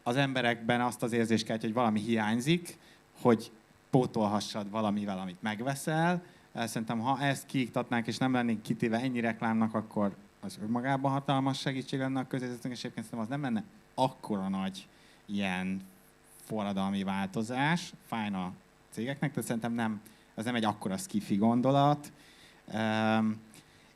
az emberekben azt az érzést kell, hogy valami hiányzik, hogy pótolhassad valamivel, amit megveszel. Szerintem, ha ezt kiiktatnánk, és nem lennénk kitéve ennyi reklámnak, akkor az önmagában hatalmas segítség lenne a közérzetünk, és egyébként szerintem az nem lenne akkora nagy ilyen forradalmi változás, fájna a cégeknek, de szerintem az nem egy akkora skifi gondolat.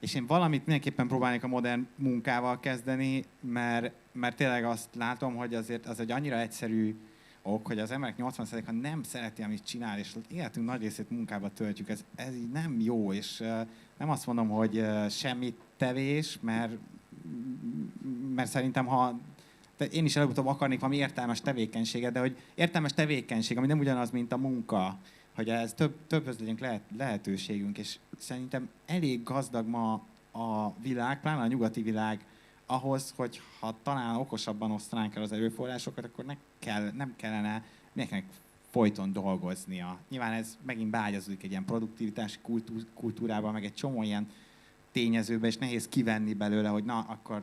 És én valamit mindenképpen próbálnék a modern munkával kezdeni, mert tényleg azt látom, hogy azért az egy annyira egyszerű ok, hogy az emberek 80%-a nem szereti, amit csinál, és az életünk nagy részét munkába töltjük. Ez így nem jó, és nem azt mondom, hogy semmit tevés, mert mert szerintem én is előbb-utóbb akarnék valami értelmes tevékenységet, de hogy értelmes tevékenység, ami nem ugyanaz, mint a munka, hogy ez többhöz legyünk lehetőségünk, és szerintem elég gazdag ma a világ, pláne a nyugati világ, ahhoz, hogy ha talán okosabban osztanánk el az erőforrásokat, akkor nem kellene mindenkinek folyton dolgoznia. Nyilván ez megint beágyazódik egy ilyen produktivitási kultúrába, meg egy csomó ilyen tényezőbe, és nehéz kivenni belőle, hogy na, akkor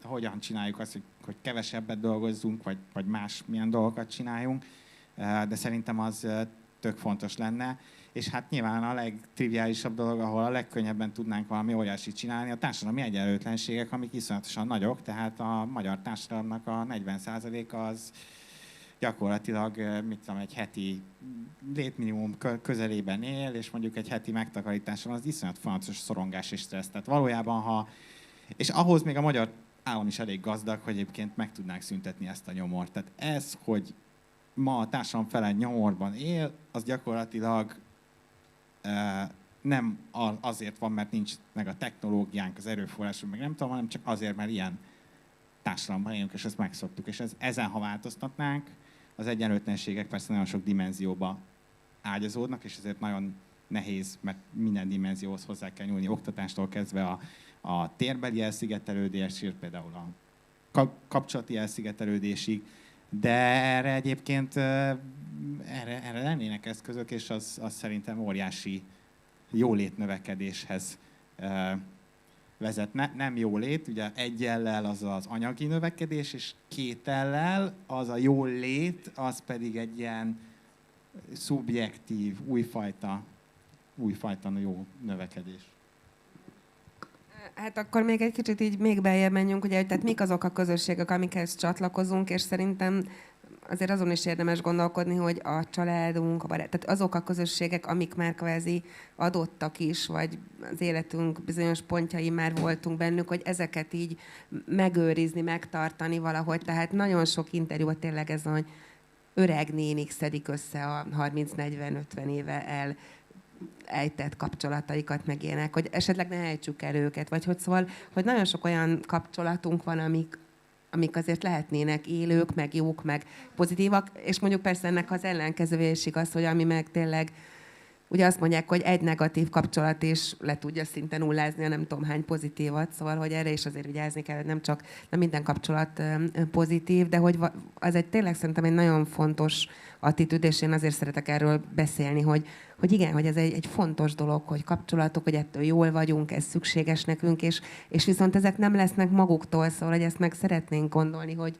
hogyan csináljuk azt, hogy kevesebbet dolgozzunk, vagy más milyen dolgokat csináljunk, de szerintem az tök fontos lenne. És hát nyilván a legtriviálisabb dolog, ahol a legkönnyebben tudnánk valami óriásit csinálni, a társadalmi egyenlőtlenségek, amik iszonyatosan nagyok, tehát a magyar társadalomnak a 40%-a az gyakorlatilag, mit tudom, egy heti létminimum közelében él, és mondjuk egy heti megtakarításon az iszonyat folyamatos szorongás és stressz. Tehát valójában, és ahhoz még a magyar állam is elég gazdag, hogy egyébként meg tudnánk szüntetni ezt a nyomort. Tehát ez, hogy ma a társadalom fele nyomorban él, az gyakorlatilag nem azért van, mert nincs meg a technológiánk, az erőforrásunk, meg nem tudom, hanem csak azért, mert ilyen társadalomban élünk, és ezt megszoktuk. És ezen, ha változtatnánk, az egyenlőtlenségek persze nagyon sok dimenzióba ágyazódnak, és ezért nagyon nehéz, mert minden dimenzióhoz hozzá kell nyúlni, oktatástól kezdve a térbeli elszigetelődésig, például a kapcsolati elszigetelődésig, de erre egyébként erre lennének eszközök, és az szerintem óriási jólétnövekedéshez vezet. Nem jólét, ugye egyellel az az anyagi növekedés, és kétellel az a jólét, az pedig egy ilyen szubjektív, újfajta jó növekedés. Hát akkor még egy kicsit így még beljebb menjünk, ugye, hogy tehát mik azok a közösségek, amikhez csatlakozunk, és szerintem azért azon is érdemes gondolkodni, hogy a családunk, tehát azok a közösségek, amik már kvázi adottak is, vagy az életünk bizonyos pontjai már voltunk bennük, hogy ezeket így megőrizni, megtartani valahogy. Tehát nagyon sok interjú tényleg ez, hogy öreg nénik szedik össze a 30-40-50 éve ejtett kapcsolataikat, meg ilyenek, hogy esetleg ne ejtsük el őket, vagy hogy szóval, hogy nagyon sok olyan kapcsolatunk van, amik azért lehetnének élők, meg jók, meg pozitívak, és mondjuk persze ennek az ellenkezője is igaz, hogy ami meg tényleg, ugye azt mondják, hogy egy negatív kapcsolat is le tudja szinte nullázni a nem tudom hány pozitívat, szóval, hogy erre is azért vigyázni kell, hogy nem minden kapcsolat pozitív, de hogy az egy tényleg szerintem egy nagyon fontos attitűd, és én azért szeretek erről beszélni, hogy igen, hogy ez egy fontos dolog, hogy kapcsolatok, hogy ettől jól vagyunk, ez szükséges nekünk, és viszont ezek nem lesznek maguktól, szóval, hogy ezt meg szeretnénk gondolni, hogy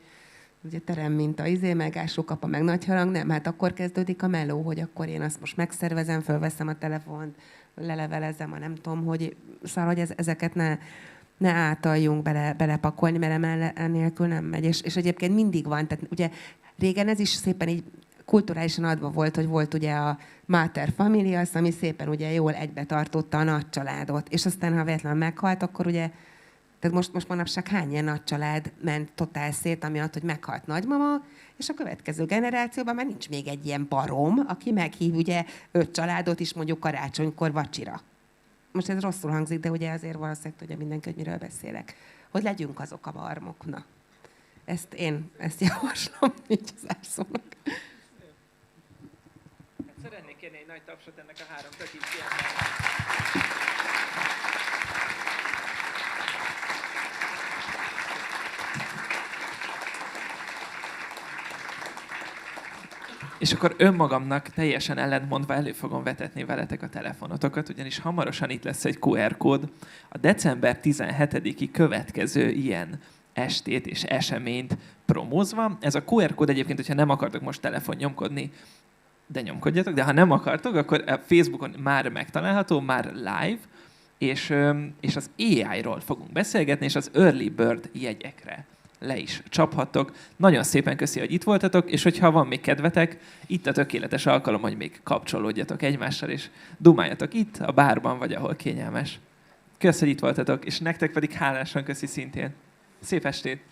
ugye terem, mint a meg ásókapa, meg nagy harang, nem, hát akkor kezdődik a meló, hogy akkor én azt most megszervezem, fölveszem a telefont, lelevelezem, nem tudom, hogy szóval, hogy ezeket ne átaljunk belepakolni, mert enélkül nem megy. És egyébként mindig van, tehát ugye régen ez is szépen így kulturálisan adva volt, hogy volt ugye a Mater Familias, ami szépen ugye jól egybe tartotta a nagy családot. És aztán, ha véletlenül meghalt, akkor ugye, tehát most manapság hány ilyen nagy család ment totál szét, amiatt, hogy meghalt nagymama, és a következő generációban már nincs még egy ilyen barom, aki meghív ugye 5 családot is mondjuk karácsonykor vacsira. Most ez rosszul hangzik, de ugye azért valószínűleg tudja mindenki, hogy miről beszélek. Hogy legyünk azok a barmok. Na, ezt javaslom, így zárszónak. Szeretnék kérni egy nagy tapsot ennek a 3 tök fiatalnak. És akkor önmagamnak teljesen ellentmondva elő fogom vetetni veletek a telefonotokat, ugyanis hamarosan itt lesz egy QR kód. A december 17-i következő ilyen estét és eseményt promózva. Ez a QR kód egyébként, hogyha nem akartok most telefonnyomkodni, de nyomkodjatok, de ha nem akartok, akkor a Facebookon már megtalálható, már live, és az AI-ról fogunk beszélgetni, és az Early Bird jegyekre le is csaphattok. Nagyon szépen köszi, hogy itt voltatok, és hogyha van még kedvetek, itt a tökéletes alkalom, hogy még kapcsolódjatok egymással, és dumáljatok itt, a bárban, vagy ahol kényelmes. Kösz, hogy itt voltatok, és nektek pedig hálásan köszi szintén. Szép estét!